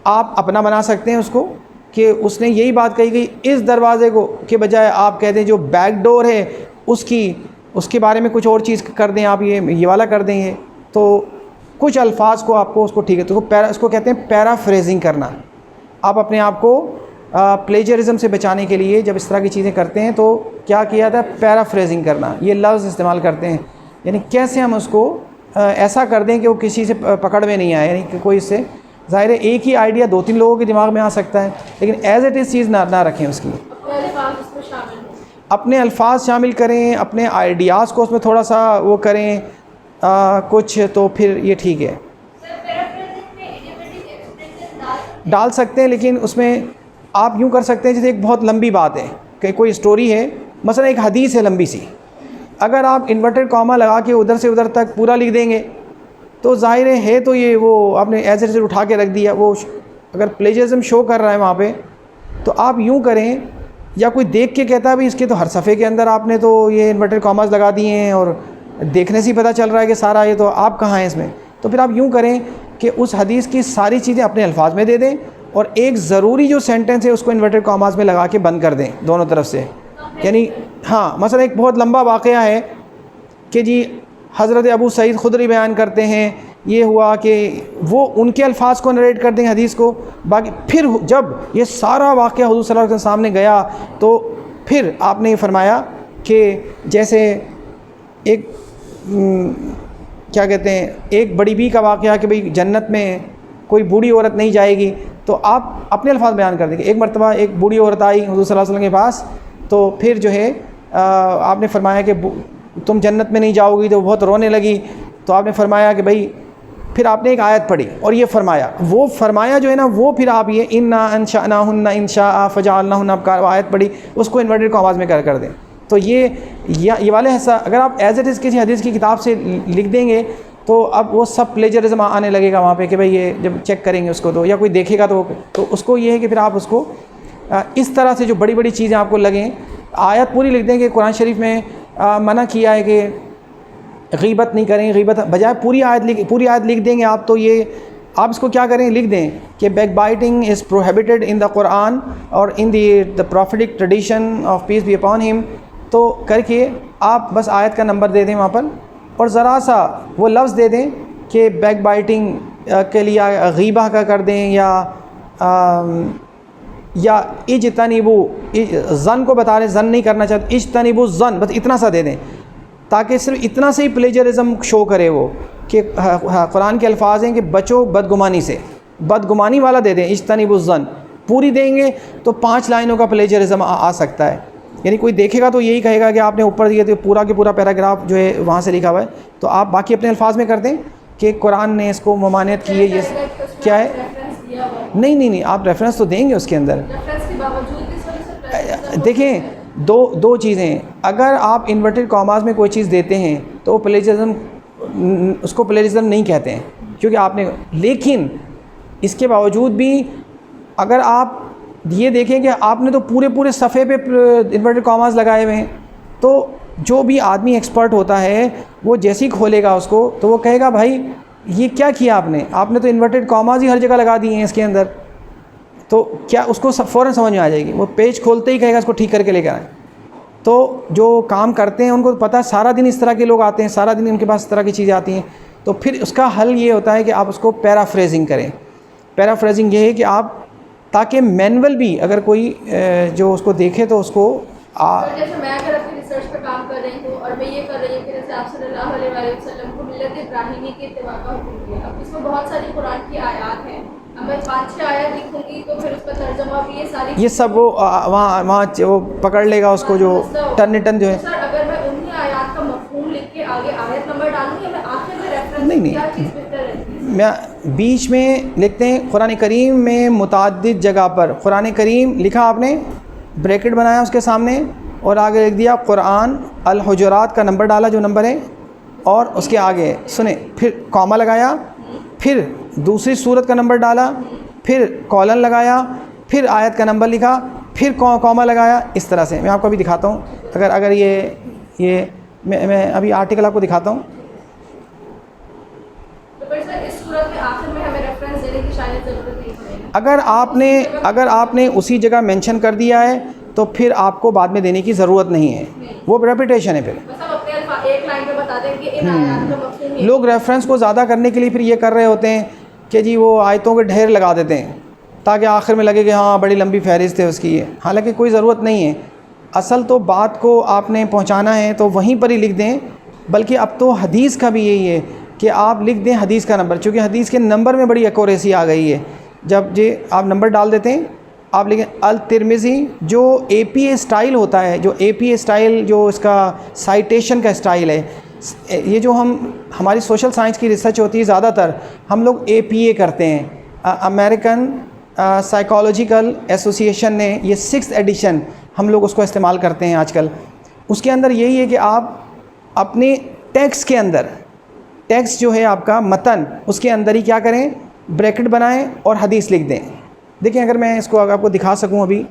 آپ اپنا بنا سکتے ہیں اس کو, کہ اس نے یہی بات کہی گئی اس دروازے کو کے بجائے آپ کہتے ہیں جو بیک ڈور ہے اس کے بارے میں کچھ اور چیز کر دیں, آپ یہ والا کر دیں گے. تو کچھ الفاظ کو آپ کو اس کو ٹھیک ہے, تو اس کو کہتے ہیں پیرافریزنگ کرنا. آپ اپنے آپ کو پلیجرزم سے بچانے کے لیے جب اس طرح کی چیزیں کرتے ہیں تو کیا کیا تھا, پیرافریزنگ کرنا. یہ لفظ استعمال کرتے ہیں, یعنی کیسے ہم اس کو ایسا کر دیں کہ وہ کسی سے پکڑ میں نہیں آئے, یعنی کہ کوئی اس سے, ظاہر ہے ایک ہی آئیڈیا 2-3 لوگوں کے دماغ میں آ سکتا ہے, لیکن ایز اٹ از چیز نہ رکھیں اس کی. اپنے الفاظ شامل کریں, اپنے آئیڈیاز کو اس میں تھوڑا سا وہ کریں کچھ, تو پھر یہ ٹھیک ہے. ڈال سکتے ہیں, لیکن اس میں آپ یوں کر سکتے ہیں جیسے ایک بہت لمبی بات ہے کہ کوئی اسٹوری ہے, مثلا ایک حدیث ہے لمبی سی, اگر آپ انورٹڈ کاما لگا کے ادھر سے ادھر تک پورا لکھ دیں گے تو ظاہر ہے تو یہ وہ آپ نے ایز اٹ از اٹھا کے رکھ دیا. وہ اگر پلیجرزم شو کر رہا ہے وہاں پہ, تو آپ یوں کریں, یا کوئی دیکھ کے کہتا ہے بھی اس کے تو ہر صفحے کے اندر آپ نے تو یہ انورٹڈ کاماز لگا دیے ہیں اور دیکھنے سے ہی پتہ چل رہا ہے کہ سارا یہ, تو آپ کہاں ہیں اس میں. تو پھر آپ یوں کریں کہ اس حدیث کی ساری چیزیں اپنے الفاظ میں دے دیں, اور ایک ضروری جو سینٹنس ہے اس کو انورٹڈ کاماز میں لگا کے بند کر دیں دونوں طرف سے. یعنی ہاں, مثلا ایک بہت لمبا واقعہ ہے کہ جی حضرت ابو سعید خدری بیان کرتے ہیں, یہ ہوا کہ وہ ان کے الفاظ کو نریٹ کر دیں حدیث کو, باقی پھر جب یہ سارا واقعہ حضور صلی اللہ علیہ وسلم سامنے گیا تو پھر آپ نے یہ فرمایا کہ جیسے ایک کیا کہتے ہیں, ایک بڑی بی کا واقعہ کہ بھئی جنت میں کوئی بوڑھی عورت نہیں جائے گی, تو آپ اپنے الفاظ بیان کر دیں گے. ایک مرتبہ ایک بوڑھی عورت آئی حضور صلی اللہ علیہ وسلم کے پاس, تو پھر جو ہے آپ نے فرمایا کہ تم جنت میں نہیں جاؤ گی, تو بہت رونے لگی. تو آپ نے فرمایا کہ بھائی, پھر آپ نے ایک آیت پڑھی اور یہ فرمایا, وہ فرمایا جو ہے نا وہ پھر آپ یہ انا انشأناہن انشاء فجعلناہن ابکار آیت پڑھی, اس کو انورٹڈ کو آواز میں کر دیں. تو یہ والے حصہ اگر آپ ایز اٹ از کسی حدیث کی کتاب سے لکھ دیں گے تو اب وہ سب پلیجرزم آنے لگے گا وہاں پہ کہ بھائی یہ جب چیک کریں گے اس کو تو یا کوئی دیکھے گا تو اس کو یہ ہے کہ پھر آپ اس کو اس طرح سے جو بڑی بڑی چیزیں آپ کو لگیں. آیت پوری لکھ دیں کہ قرآن شریف میں منع کیا ہے کہ غیبت نہیں کریں, غیبت بجائے پوری آیت لکھ دیں گے آپ. تو یہ آپ اس کو کیا کریں, لکھ دیں کہ backbiting is prohibited in the Quran اور in the prophetic tradition of peace be upon him. تو کر کے آپ بس آیت کا نمبر دے دیں وہاں پر, اور ذرا سا وہ لفظ دے دیں کہ بیک بائٹنگ کے لیے غیبہ کا کر دیں, یا اجتنبو زن کو بتا رہے, زن نہیں کرنا چاہتے, اجتنبو زن, بس اتنا سا دے دیں تاکہ صرف اتنا سے ہی پلیجرزم شو کرے وہ کہ قرآن کے الفاظ ہیں کہ بچو بدگمانی سے, بدگمانی والا دے دیں اجتنبو الظن. پوری دیں گے تو 5 لائنوں کا پلیجرزم آ سکتا ہے. یعنی کوئی دیکھے گا تو یہی کہے گا کہ آپ نے اوپر دیا تو پورا کے پورا پیراگراف جو ہے وہاں سے لکھا ہوا ہے. تو آپ باقی اپنے الفاظ میں کر دیں کہ قرآن نے اس کو ممانعت کی ہے. یہ کیا ہے؟ نہیں, آپ ریفرنس تو دیں گے اس کے اندر. دیکھیں دو چیزیں, اگر آپ انورٹڈ کاماز میں کوئی چیز دیتے ہیں تو وہ پلیجرزم, اس کو پلیجرزم نہیں کہتے ہیں کیونکہ آپ نے. لیکن اس کے باوجود بھی اگر آپ یہ دیکھیں کہ آپ نے تو پورے صفحے پہ انورٹڈ کاماز لگائے ہوئے ہیں, تو جو بھی آدمی ایکسپرٹ ہوتا ہے وہ جیسے ہی کھولے گا اس کو تو وہ کہے گا بھائی یہ کیا کیا آپ نے تو انورٹڈ کاماز ہی ہر جگہ لگا دیے ہیں اس کے اندر. تو کیا اس کو فوراً سمجھ میں آ جائے گی, وہ پیج کھولتے ہی کہے گا اس کو ٹھیک کر کے لے کے آئیں. تو جو کام کرتے ہیں ان کو پتہ ہے سارا دن اس طرح کے لوگ آتے ہیں, سارا دن ان کے پاس اس طرح کی چیزیں آتی ہیں. تو پھر اس کا حل یہ ہوتا ہے کہ آپ اس کو پیرافریزنگ کریں. پیرافریزنگ یہ ہے کہ آپ تاکہ مینول بھی اگر کوئی جو اس کو دیکھے تو اس کو جیسے میں اگر اپنی ریسرچ پہ کام کر رہی ہوں اور میں یہ کر رہی ہوں کہ جیسے آپ صلی اللہ علیہ وآلہ وسلم کو ملت ابراہیمی کے اتباع کا حکم دیا, اب اس میں بہت ساری قرآن کی آیات ہیں, اب میں 5-6 آیات لکھوں گی تو پھر اس کا ترجمہ بھی یہ سب وہ وہاں وہ پکڑ لے گا اس کو جو ٹن جو ہے. سر اگر میں انہی آیات کا مفہوم لکھ کے آگے آیت نمبر ڈالوں یا میں آخر میں ریفرنس, کیا چیز بہتر رہتی ہے؟ میں بیچ میں لکھتے ہیں قرآن کریم میں متعدد جگہ پر قرآن کریم لکھا, آپ نے بریکٹ بنایا اس کے سامنے اور آگے لکھ دیا قرآن الحجرات کا نمبر ڈالا جو نمبر ہے, اور اس کے آگے سنیں پھر کاما لگایا, پھر دوسری سورت کا نمبر ڈالا, پھر کالن لگایا, پھر آیت کا نمبر لکھا, پھر کاما لگایا. اس طرح سے میں آپ کو ابھی دکھاتا ہوں. اگر یہ میں ابھی آرٹیکل آپ کو دکھاتا ہوں. اگر آپ نے اسی جگہ مینشن کر دیا ہے تو پھر آپ کو بعد میں دینے کی ضرورت نہیں ہے, وہ ریپیٹیشن ہے. پھر لوگ ریفرنس کو زیادہ کرنے کے لیے پھر یہ کر رہے ہوتے ہیں کہ جی وہ آیتوں کے ڈھیر لگا دیتے ہیں تاکہ آخر میں لگے کہ ہاں بڑی لمبی فہرست ہے اس کی. حالانکہ کوئی ضرورت نہیں ہے. اصل تو بات کو آپ نے پہنچانا ہے تو وہیں پر ہی لکھ دیں. بلکہ اب تو حدیث کا بھی یہی ہے کہ آپ لکھ دیں حدیث کا نمبر, چونکہ حدیث کے نمبر میں بڑی ایکوریسی آ گئی ہے. جب جی آپ نمبر ڈال دیتے ہیں, آپ لکھیں الترمذی, جو اے پی اے اسٹائل ہوتا ہے, جو اے پی اے اسٹائل جو اس کا سائٹیشن کا اسٹائل ہے, یہ جو ہماری سوشل سائنس کی ریسرچ ہوتی ہے زیادہ تر ہم لوگ اے پی اے کرتے ہیں. امریکن سائیکالوجیکل ایسوسیشن نے یہ 6th ایڈیشن ہم لوگ اس کو استعمال کرتے ہیں آج کل. اس کے اندر یہی ہے کہ آپ اپنے ٹیکسٹ کے اندر, ٹیکسٹ جو ہے آپ کا متن, اس کے اندر ہی کیا کریں, بریکٹ بنائیں اور حدیث لکھ دیں. دیکھیں اگر میں اس کو آپ کو دکھا سکوں ابھی,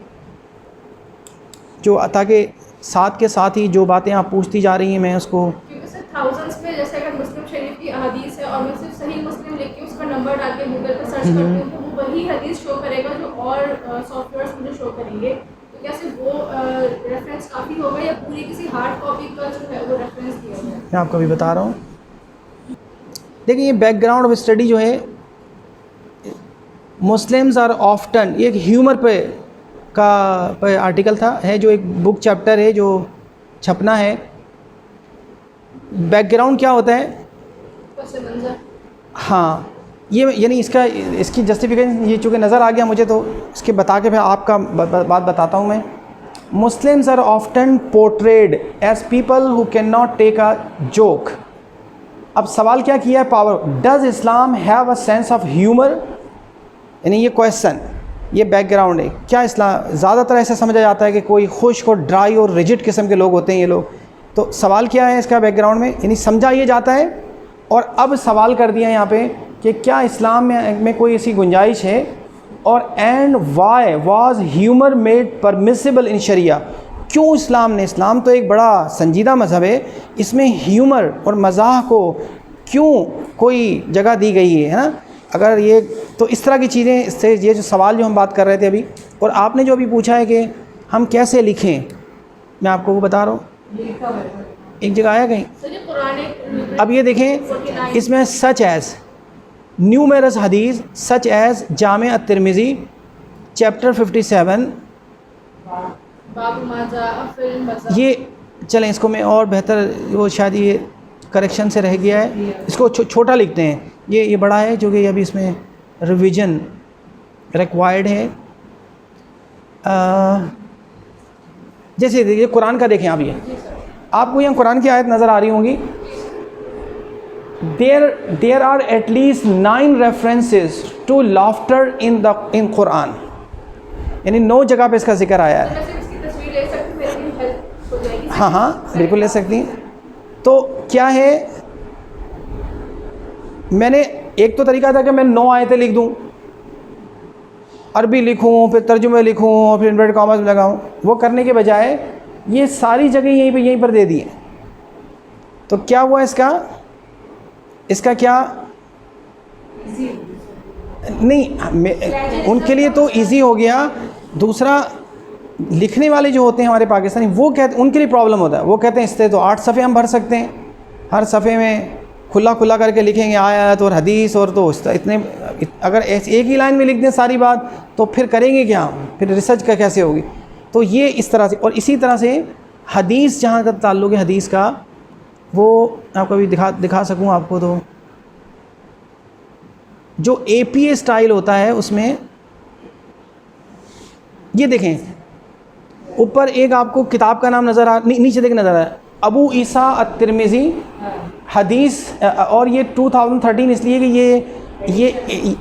جو تاکہ ساتھ کے ساتھ ہی جو باتیں آپ پوچھتی جا رہی ہیں میں اس کو, کیونکہ سر تھاؤزنڈس میں جیسے اگر مسلم شریف کی حدیث ہے اور میں صرف صحیح مسلم لکھ کے اس کا نمبر ڈال کے گوگل پہ سرچ کرتی ہوں تو وہ وہی حدیث شو کرے گا جو اور سافٹ ویئرس مجھے شو کریں گے. تو کیا صرف وہ ریفرنس کافی ہوگا یا پوری کسی ہارڈ کاپی کا جو ہے وہ ریفرنس دیا ہوگا؟ میں آپ کو بھی بتا رہا ہوں. دیکھیں یہ بیک گراؤنڈ آف اسٹڈی جو ہے, مسلمز آر آفٹن, یہ ایک ہیومر پہ آرٹیکل تھا, ہے جو ایک بک چیپٹر ہے جو چھپنا ہے. بیک گراؤنڈ کیا ہوتا ہے, پس منظر. ہاں یہ یعنی اس کی جسٹیفیکیشن یہ چونکہ نظر آ گیا مجھے تو اس کے بتا کے پھر آپ کا بات بتاتا ہوں میں. Muslims are often portrayed as people who can not take a joke. اب سوال کیا کیا ہے, power, does Islam have a sense of humour, یعنی یہ کویشچن, یہ بیک گراؤنڈ ہے. کیا اسلام, زیادہ تر ایسا سمجھا جاتا ہے کہ کوئی خشک اور ڈرائی اور ریجڈ قسم کے لوگ ہوتے ہیں یہ لوگ. تو سوال کیا ہے اس کا بیک گراؤنڈ میں, یعنی سمجھا یہ جاتا ہے اور اب سوال کر دیا یہاں پہ کہ کیا اسلام میں کوئی ایسی گنجائش ہے، اور and why was humour made permissible in شریعہ، کیوں اسلام تو ایک بڑا سنجیدہ مذہب ہے، اس میں ہیومر اور مزاح کو کیوں کوئی جگہ دی گئی ہے نا؟ اگر یہ تو اس طرح کی چیزیں، اس سے یہ جو سوال جو ہم بات کر رہے تھے ابھی، اور آپ نے جو ابھی پوچھا ہے کہ ہم کیسے لکھیں، میں آپ کو وہ بتا رہا ہوں، ایک جگہ آیا کہیں، اب یہ دیکھیں اس میں سچ ایز نیومیرس حدیث سچ ایز جامع الترمذی چیپٹر 57، یہ چلیں اس کو میں اور بہتر، وہ شاید یہ کریکشن سے رہ گیا ہے، اس کو چھوٹا لکھتے ہیں، یہ بڑا ہے جو کہ ابھی اس میں ریویژن ریکوائرڈ ہے۔ جیسے یہ قرآن کا دیکھیں، آپ کو یہاں قرآن کی آیت نظر آ رہی ہوں گی، there are at least 9 references to laughter in قرآن، یعنی 9 جگہ پہ اس کا ذکر آیا ہے۔ ہاں بالکل لے سکتی ہیں۔ تو کیا ہے، میں نے ایک تو طریقہ تھا کہ میں 9 آیتیں لکھ دوں، عربی لکھوں، پھر ترجمے لکھوں، اور پھر انورٹڈ کاماز میں لگاؤں، وہ کرنے کے بجائے یہ ساری جگہ یہیں پر دے دی ہیں۔ تو کیا ہوا اس کا کیا نہیں، ان کے لیے تو ایزی ہو گیا، دوسرا لکھنے والے جو ہوتے ہیں ہمارے پاکستانی، وہ کہتے، ان کے لیے پرابلم ہوتا ہے، وہ کہتے ہیں اس سے تو 8 صفحے ہم بھر سکتے ہیں، ہر صفحے میں کھلا کر کے لکھیں گے آیت اور حدیث، اور تو اتنے اگر ایک ہی لائن میں لکھ دیں ساری بات تو پھر کریں گے کیا، پھر ریسرچ کا کیسے ہوگی؟ تو یہ اس طرح سے، اور اسی طرح سے حدیث جہاں کا تعلق ہے حدیث کا، وہ آپ کو بھی دکھا سکوں آپ کو، تو جو اے پی اے اسٹائل ہوتا ہے اس میں یہ دیکھیں اوپر ایک آپ کو کتاب کا نام نظر نیچے دیکھ نظر آ رہا ہے، ابو عیسیٰ الترمذی حدیث، اور یہ 2013 اس لیے کہ یہ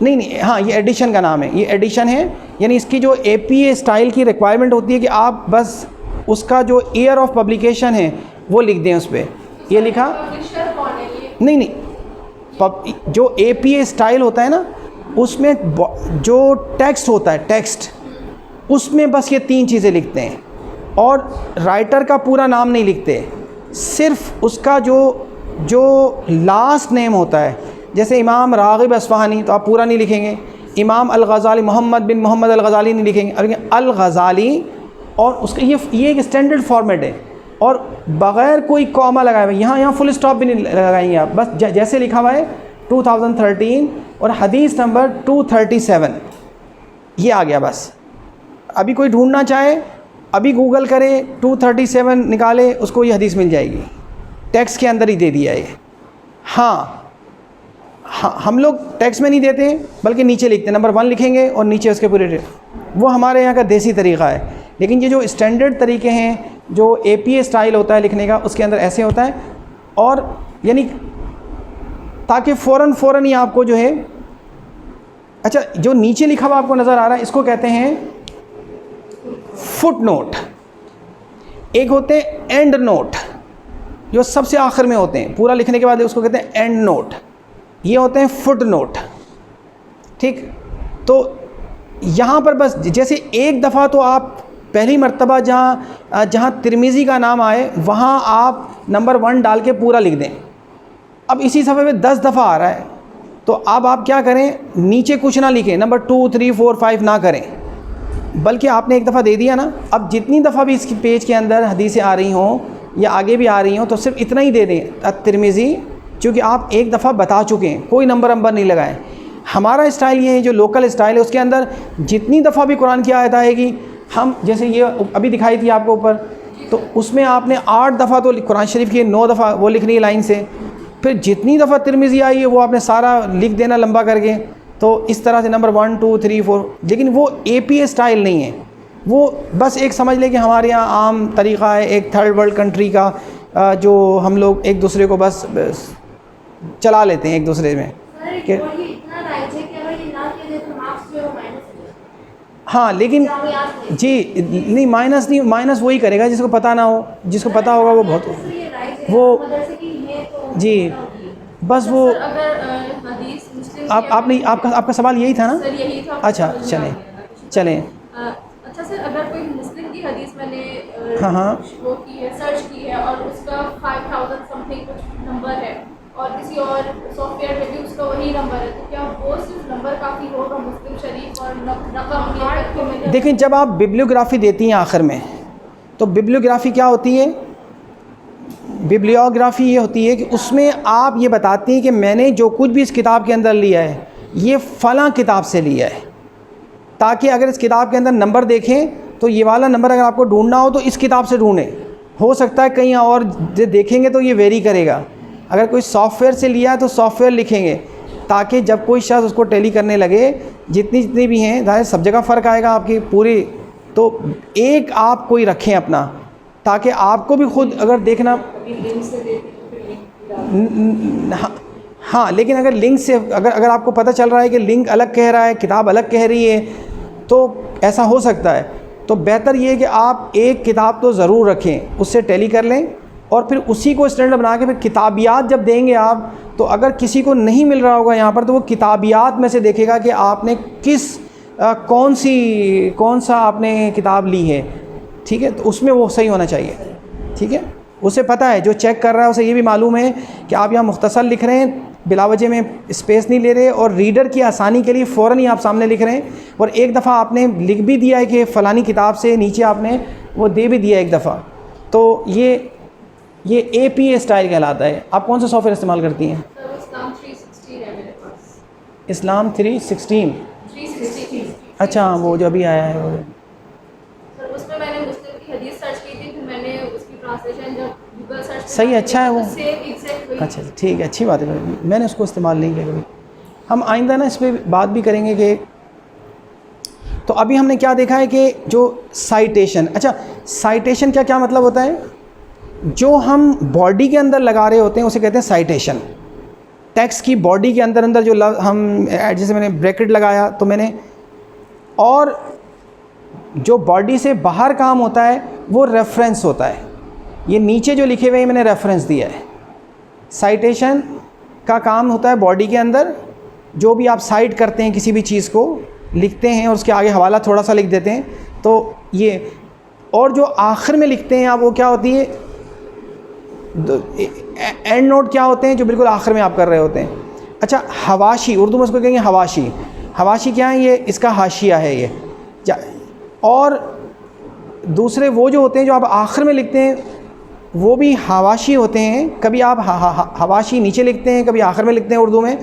نہیں ہاں یہ ایڈیشن کا نام ہے، یہ ایڈیشن ہے، یعنی اس کی جو اے پی اے اسٹائل کی ریکوائرمنٹ ہوتی ہے کہ آپ بس اس کا جو ایئر آف پبلیکیشن ہے وہ لکھ دیں اس پہ، یہ لکھا نہیں جو اے پی اے اسٹائل ہوتا ہے نا، اس میں جو ٹیکسٹ ہوتا ہے، ٹیکسٹ اس میں بس یہ 3 چیزیں لکھتے ہیں، اور رائٹر کا پورا نام نہیں لکھتے، صرف اس کا جو لاسٹ نیم ہوتا ہے، جیسے امام راغب اصفہانی تو آپ پورا نہیں لکھیں گے، امام الغزالی محمد بن محمد الغزالی نہیں لکھیں گے، الغزالی، اور اس کا یہ ایک اسٹینڈرڈ فارمیٹ ہے، اور بغیر کوئی کاما لگائے ہوئے، یہاں فل اسٹاپ بھی نہیں لگائیں گے آپ، بس جیسے لکھا ہوا ہے 2013 اور حدیث نمبر 237 یہ آ گیا۔ بس ابھی کوئی ڈھونڈنا چاہے ابھی گوگل کرے 237 نکالے، اس کو یہ حدیث مل جائے گی، ٹیکسٹ کے اندر ہی دے دیا ہے۔ ہاں ہم لوگ ٹیکسٹ میں نہیں دیتے بلکہ نیچے لکھتے ہیں، نمبر 1 لکھیں گے اور نیچے اس کے پورے، وہ ہمارے یہاں کا دیسی طریقہ ہے، لیکن یہ جو اسٹینڈرڈ طریقے ہیں جو اے پی اے اسٹائل ہوتا ہے لکھنے کا، اس کے اندر ایسے ہوتا ہے، اور یعنی تاکہ فوراً ہی آپ کو جو ہے، اچھا جو نیچے لکھا ہوا آپ کو نظر آ رہا ہے اس کو کہتے ہیں فٹ نوٹ، ایک ہوتے ہیں اینڈ نوٹ جو سب سے آخر میں ہوتے ہیں، پورا لکھنے کے بعد اس کو کہتے ہیں اینڈ نوٹ، یہ ہوتے ہیں فٹ نوٹ، ٹھیک؟ تو یہاں پر بس جیسے ایک دفعہ تو آپ پہلی مرتبہ جہاں ترمذی کا نام آئے وہاں آپ نمبر 1 ڈال کے پورا لکھ دیں، اب اسی صفحے میں 10 دفعہ آ رہا ہے تو اب آپ کیا کریں، نیچے کچھ نہ لکھیں، نمبر 2 3 4 5 نہ کریں، بلکہ آپ نے ایک دفعہ دے دیا نا، اب جتنی دفعہ بھی اس کی پیج کے اندر حدیثیں آ رہی ہوں یا آگے بھی آ رہی ہوں تو صرف اتنا ہی دے دیں ترمذی، چونکہ آپ ایک دفعہ بتا چکے ہیں، کوئی نمبر نہیں لگائیں۔ ہمارا اسٹائل یہ ہے جو لوکل اسٹائل ہے، اس کے اندر جتنی دفعہ بھی قرآن کی آیت آئے گی، ہم جیسے یہ ابھی دکھائی تھی آپ کو اوپر، تو اس میں آپ نے 8 دفعہ تو قرآن شریف کی 9 دفعہ وہ لکھنی ہے لائن سے، پھر جتنی دفعہ ترمذی آئی ہے وہ آپ نے سارا لکھ دینا لمبا کر کے، تو اس طرح سے نمبر 1 2 3 4، لیکن وہ اے پی اے اسٹائل نہیں ہے، وہ بس ایک سمجھ لیں کہ ہمارے یہاں عام طریقہ ہے ایک تھرڈ ورلڈ کنٹری کا، جو ہم لوگ ایک دوسرے کو بس چلا لیتے ہیں ایک دوسرے میں کہ ہاں، لیکن جی نہیں مائنس وہی کرے گا جس کو پتہ نہ ہو، جس کو پتہ ہوگا وہ بہت وہ جی بس وہ اگر حدیث مسلم آپ نے آپ کا سوال یہی تھا نا؟ سر یہی تھا. اچھا چلیں. اچھا سر، اگر کوئی مسلم کی حدیث میں نے ہاں وہ کی ہے، سرچ کی ہے، اور اس کا 5000 سم تھنگ کچھ نمبر ہے، اور کسی اور سافٹ ویئر میں بھی اس کا وہی نمبر ہے، تو کیا وہ صرف نمبر کافی ہوگا مسلم شریف اور رقم؟ دیکھیں، جب آپ ببلیوگرافی دیتی ہیں آخر میں، تو ببلیوگرافی کیا ہوتی ہے؟ ببلیوگرافی یہ ہوتی ہے کہ اس میں آپ یہ بتاتی ہیں کہ میں نے جو کچھ بھی اس کتاب کے اندر لیا ہے یہ فلاں کتاب سے لیا ہے، تاکہ اگر اس کتاب کے اندر نمبر دیکھیں تو یہ والا نمبر اگر آپ کو ڈھونڈنا ہو تو اس کتاب سے ڈھونڈیں. ہو سکتا ہے کہیں اور دیکھیں گے تو یہ ویری کرے گا. اگر کوئی سافٹ ویئر سے لیا ہے تو سافٹ ویئر لکھیں گے، تاکہ جب کوئی شخص اس کو ٹیلی کرنے لگے، جتنی بھی ہیں ظاہر سب جگہ فرق آئے گا آپ کی پوری، تو ایک آپ کوئی رکھیں اپنا، تاکہ آپ کو بھی خود اگر دیکھنا. ہاں، لیکن اگر لنک سے اگر آپ کو پتہ چل رہا ہے کہ لنک الگ کہہ رہا ہے، کتاب الگ کہہ رہی ہے، تو ایسا ہو سکتا ہے. تو بہتر یہ ہے کہ آپ ایک کتاب تو ضرور رکھیں، اس سے ٹیلی کر لیں، اور پھر اسی کو اسٹینڈرڈ بنا کے پھر کتابیات جب دیں گے آپ، تو اگر کسی کو نہیں مل رہا ہوگا یہاں پر تو وہ کتابیات میں سے دیکھے گا کہ آپ نے کون سا آپ نے کتاب لی ہے. ٹھیک ہے، تو اس میں وہ صحیح ہونا چاہیے. ٹھیک ہے، اسے پتہ ہے، جو چیک کر رہا ہے اسے یہ بھی معلوم ہے کہ آپ یہاں مختصر لکھ رہے ہیں، بلا وجہ میں اسپیس نہیں لے رہے، اور ریڈر کی آسانی کے لیے فوراً ہی آپ سامنے لکھ رہے ہیں. اور ایک دفعہ آپ نے لکھ بھی دیا ہے کہ فلانی کتاب سے، نیچے آپ نے وہ دے بھی دیا ایک دفعہ. تو یہ APA اسٹائل کہلاتا ہے. آپ کون سا سافٹ ویئر استعمال کرتی ہیں؟ اسلام 360 ہے میرے پاس. اسلام 316. 360. اچھا، وہ جو ابھی آیا ہے وہ. سر اس میں نے مسلم کی حدیث سرچ کی تھی، پھر میں نے اس کی ٹرانسلیشن جب گوگل سرچ صحیح، اچھا ہے وہ. سیم ایگزیکٹ وہی. اچھا ٹھیک ہے، اچھی بات ہے. میں نے اس کو استعمال نہیں کیا کبھی. ہم آئندہ نا اس پہ بات بھی کریں گے کہ تو ابھی ہم نے کیا دیکھا ہے کہ جو سائٹیشن. اچھا، سائٹیشن کیا مطلب ہوتا ہے؟ جو ہم باڈی کے اندر لگا رہے ہوتے ہیں اسے کہتے ہیں سائٹیشن. ٹیکسٹ کی باڈی کے اندر جو ہم جیسے میں نے بریکٹ لگایا تو میں نے، اور جو باڈی سے باہر کام ہوتا ہے وہ ریفرنس ہوتا ہے. یہ نیچے جو لکھے ہوئے ہیں میں نے ریفرنس دیا ہے. سائٹیشن کا کام ہوتا ہے باڈی کے اندر، جو بھی آپ سائٹ کرتے ہیں کسی بھی چیز کو لکھتے ہیں اور اس کے آگے حوالہ تھوڑا سا لکھ دیتے ہیں تو یہ. اور جو آخر میں لکھتے ہیں آپ وہ کیا ہوتی ہے؟ اینڈ نوٹ کیا ہوتے ہیں جو بالکل آخر میں آپ کر رہے ہوتے ہیں. اچھا، حواشی، اردو میں اس کو کہیں گے حواشی. حواشی کیا ہے؟ یہ اس کا حاشیہ ہے یہ. اور دوسرے وہ جو ہوتے ہیں جو آپ آخر میں لکھتے ہیں وہ بھی حواشی ہوتے ہیں. کبھی آپ حواشی نیچے لکھتے ہیں، کبھی آخر میں لکھتے ہیں اردو میں.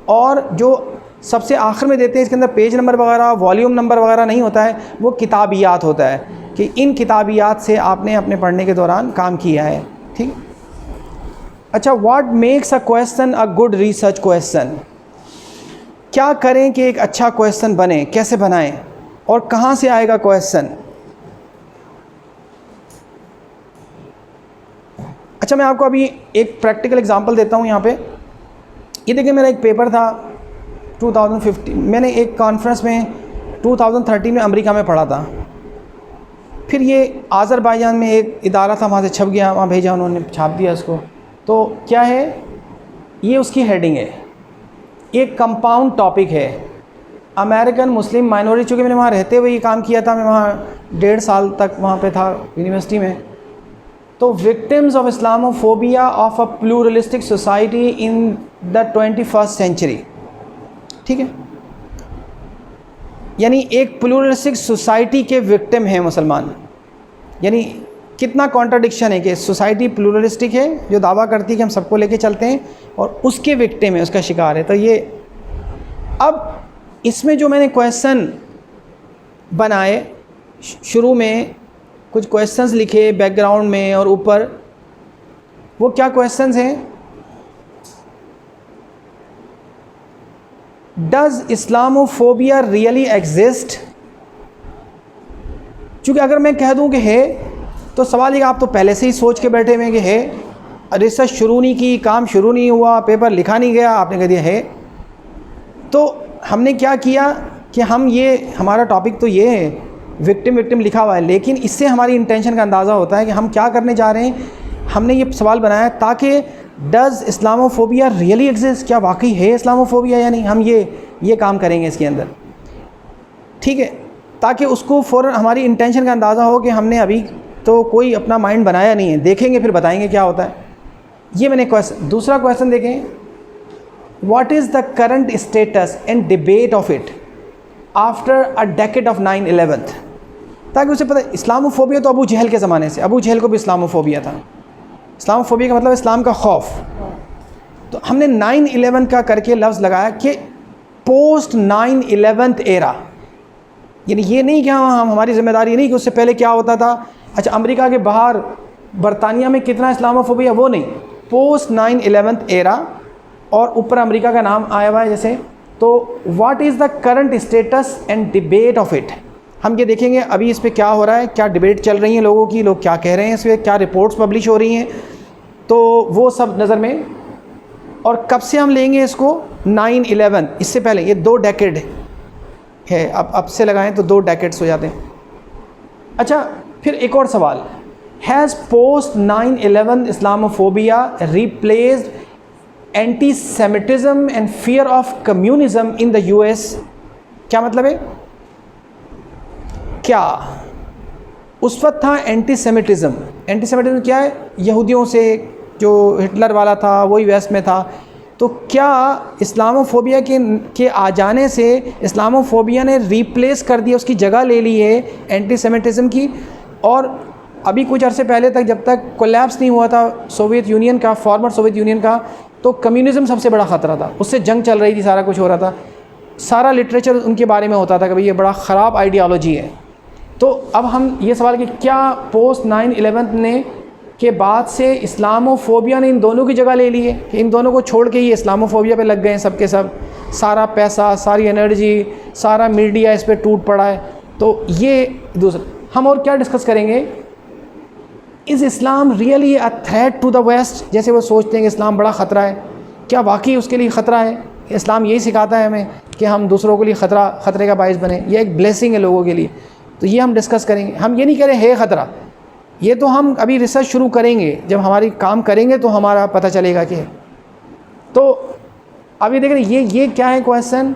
اور جو سب سے آخر میں دیتے ہیں اس کے اندر پیج نمبر وغیرہ، والیوم نمبر وغیرہ نہیں ہوتا ہے، وہ کتابیات ہوتا ہے کہ ان کتابیات سے آپ نے اپنے پڑھنے کے دوران کام کیا ہے. ٹھیک. اچھا، what makes a question a good research question? کیا کریں کہ ایک اچھا کویسچن بنے؟ کیسے بنائیں اور کہاں سے آئے گا کویسچن؟ اچھا، میں آپ کو ابھی ایک پریکٹیکل اگزامپل دیتا ہوں یہاں پہ. یہ دیکھیں، میرا ایک پیپر تھا 2015، میں نے ایک کانفرنس میں 2013 میں امریکہ میں پڑھا تھا. پھر یہ آذربائیجان میں ایک ادارہ تھا، وہاں سے چھپ گیا، وہاں بھیجا، انہوں نے چھاپ دیا اس کو. تو کیا ہے یہ؟ اس کی ہیڈنگ ہے، ایک کمپاؤنڈ ٹاپک ہے، امریکن مسلم مائنورٹی. چونکہ میں نے وہاں رہتے ہوئے یہ کام کیا تھا، میں وہاں 1.5 سال تک وہاں پہ تھا یونیورسٹی میں. تو victims of Islamophobia of a pluralistic society in the 21st century. ٹھیک ہے، یعنی ایک پلورلسٹک سوسائٹی کے وکٹم ہیں مسلمان. یعنی کتنا کانٹرڈکشن ہے کہ سوسائٹی پلورلسٹک ہے جو دعویٰ کرتی ہے کہ ہم سب کو لے کے چلتے ہیں، اور اس کے وکٹم ہے، اس کا شکار ہے. تو یہ اب اس میں جو میں نے کویسچن بنائے، شروع میں کچھ کویسچنز لکھے بیک گراؤنڈ میں، اور اوپر وہ کیا کویسچنز ہیں؟ Does Islamophobia really exist? چونکہ اگر میں کہہ دوں کہ ہے تو سوال یہ کہ آپ تو پہلے سے ہی سوچ کے بیٹھے ہوئے کہ ہے، ریسرچ شروع نہیں کی، کام شروع نہیں ہوا، پیپر لکھا نہیں گیا، آپ نے کہہ دیا ہے. تو ہم نے کیا کیا کہ ہمارا ٹاپک تو یہ ہے، وکٹم لکھا ہوا ہے، لیکن اس سے ہماری انٹینشن کا اندازہ ہوتا ہے کہ ہم کیا کرنے جا رہے ہیں. ہم نے یہ سوال بنایا تاکہ ڈز اسلاموفوبیا ریئلی ایگزسٹ؟ کیا واقعی ہے اسلاموفوبیا یا نہیں؟ ہم یہ کام کریں گے اس کے اندر، ٹھیک ہے، تاکہ اس کو فوراً ہماری انٹینشن کا اندازہ ہو کہ ہم نے ابھی تو کوئی اپنا مائنڈ بنایا نہیں ہے، دیکھیں گے پھر بتائیں گے کیا ہوتا ہے. یہ میں نے دوسرا کویشچن دیکھیں، what is the current status and debate of it after a decade of 9/11، تاکہ اسے پتہ. اسلاموفوبیا تو ابو جہل کے زمانے سے، ابو جہل کو بھی اسلاموفوبیا تھا. اسلاموفوبیا کا مطلب اسلام کا خوف. تو ہم نے 9/11 کا کر کے لفظ لگایا کہ پوسٹ 9/11 ایرا، یعنی یہ نہیں کہ ہماری ذمہ داری یہ نہیں کہ اس سے پہلے کیا ہوتا تھا. اچھا امریکہ کے باہر برطانیہ میں کتنا اسلاموفوبیا، وہ نہیں، پوسٹ 9/11 ایرا، اور اوپر امریکہ کا نام آیا ہوا ہے جیسے. تو what is the current status and debate of it, ہم یہ دیکھیں گے ابھی اس پہ کیا ہو رہا ہے، کیا ڈبیٹ چل رہی ہیں لوگوں کی، لوگ کیا کہہ رہے ہیں اس پہ، کیا رپورٹس پبلش ہو رہی ہیں، تو وہ سب نظر میں. اور کب سے ہم لیں گے اس کو؟ 9/11، اس سے پہلے. یہ 2 ڈیکیڈ ہے، اب سے لگائیں تو 2 ڈیکیڈس ہو جاتے ہیں. اچھا پھر ایک اور سوال، has post 9/11 Islamophobia replaced anti semitism and fear of communism in the US؟ کیا مطلب ہے؟ کیا اس وقت تھا اینٹی سیمیٹزم؟ اینٹی سیمیٹزم کیا ہے؟ یہودیوں سے جو ہٹلر والا تھا وہی ویسٹ میں تھا. تو کیا اسلاموفوبیا کے آ جانے سے اسلاموفوبیا نے ریپلیس کر دیا، اس کی جگہ لے لی ہے اینٹی سیمیٹزم کی؟ اور ابھی کچھ عرصے پہلے تک جب تک کولیپس نہیں ہوا تھا سوویت یونین کا، فارمر سوویت یونین کا، تو کمیونزم سب سے بڑا خطرہ تھا، اس سے جنگ چل رہی تھی، سارا کچھ ہو رہا تھا، سارا لٹریچر ان کے بارے میں ہوتا تھا کہ بھئی یہ بڑا خراب آئیڈیالوجی ہے. تو اب ہم یہ سوال کہ کیا پوسٹ 9/11 نے کے بعد سے اسلاموفوبیا نے ان دونوں کی جگہ لے لی ہے کہ ان دونوں کو چھوڑ کے یہ اسلاموفوبیا پہ لگ گئے ہیں سب کے سب، سارا پیسہ، ساری انرجی، سارا میڈیا اس پہ ٹوٹ پڑا ہے. تو یہ دوسرا. ہم اور کیا ڈسکس کریں گے؟ Is Islam really a threat to the West? جیسے وہ سوچتے ہیں کہ اسلام بڑا خطرہ ہے، کیا واقعی اس کے لیے خطرہ ہے؟ اسلام یہی سکھاتا ہے ہمیں کہ ہم دوسروں کے لیے خطرے کا باعث بنیں، یہ ایک بلیسنگ ہے لوگوں کے لیے. تو یہ ہم ڈسکس کریں گے. ہم یہ نہیں کہہ رہے ہے خطرہ، یہ تو ہم ابھی ریسرچ شروع کریں گے، جب ہماری کام کریں گے تو ہمارا پتہ چلے گا کہ. تو اب یہ دیکھ رہے یہ کیا ہے کویشچن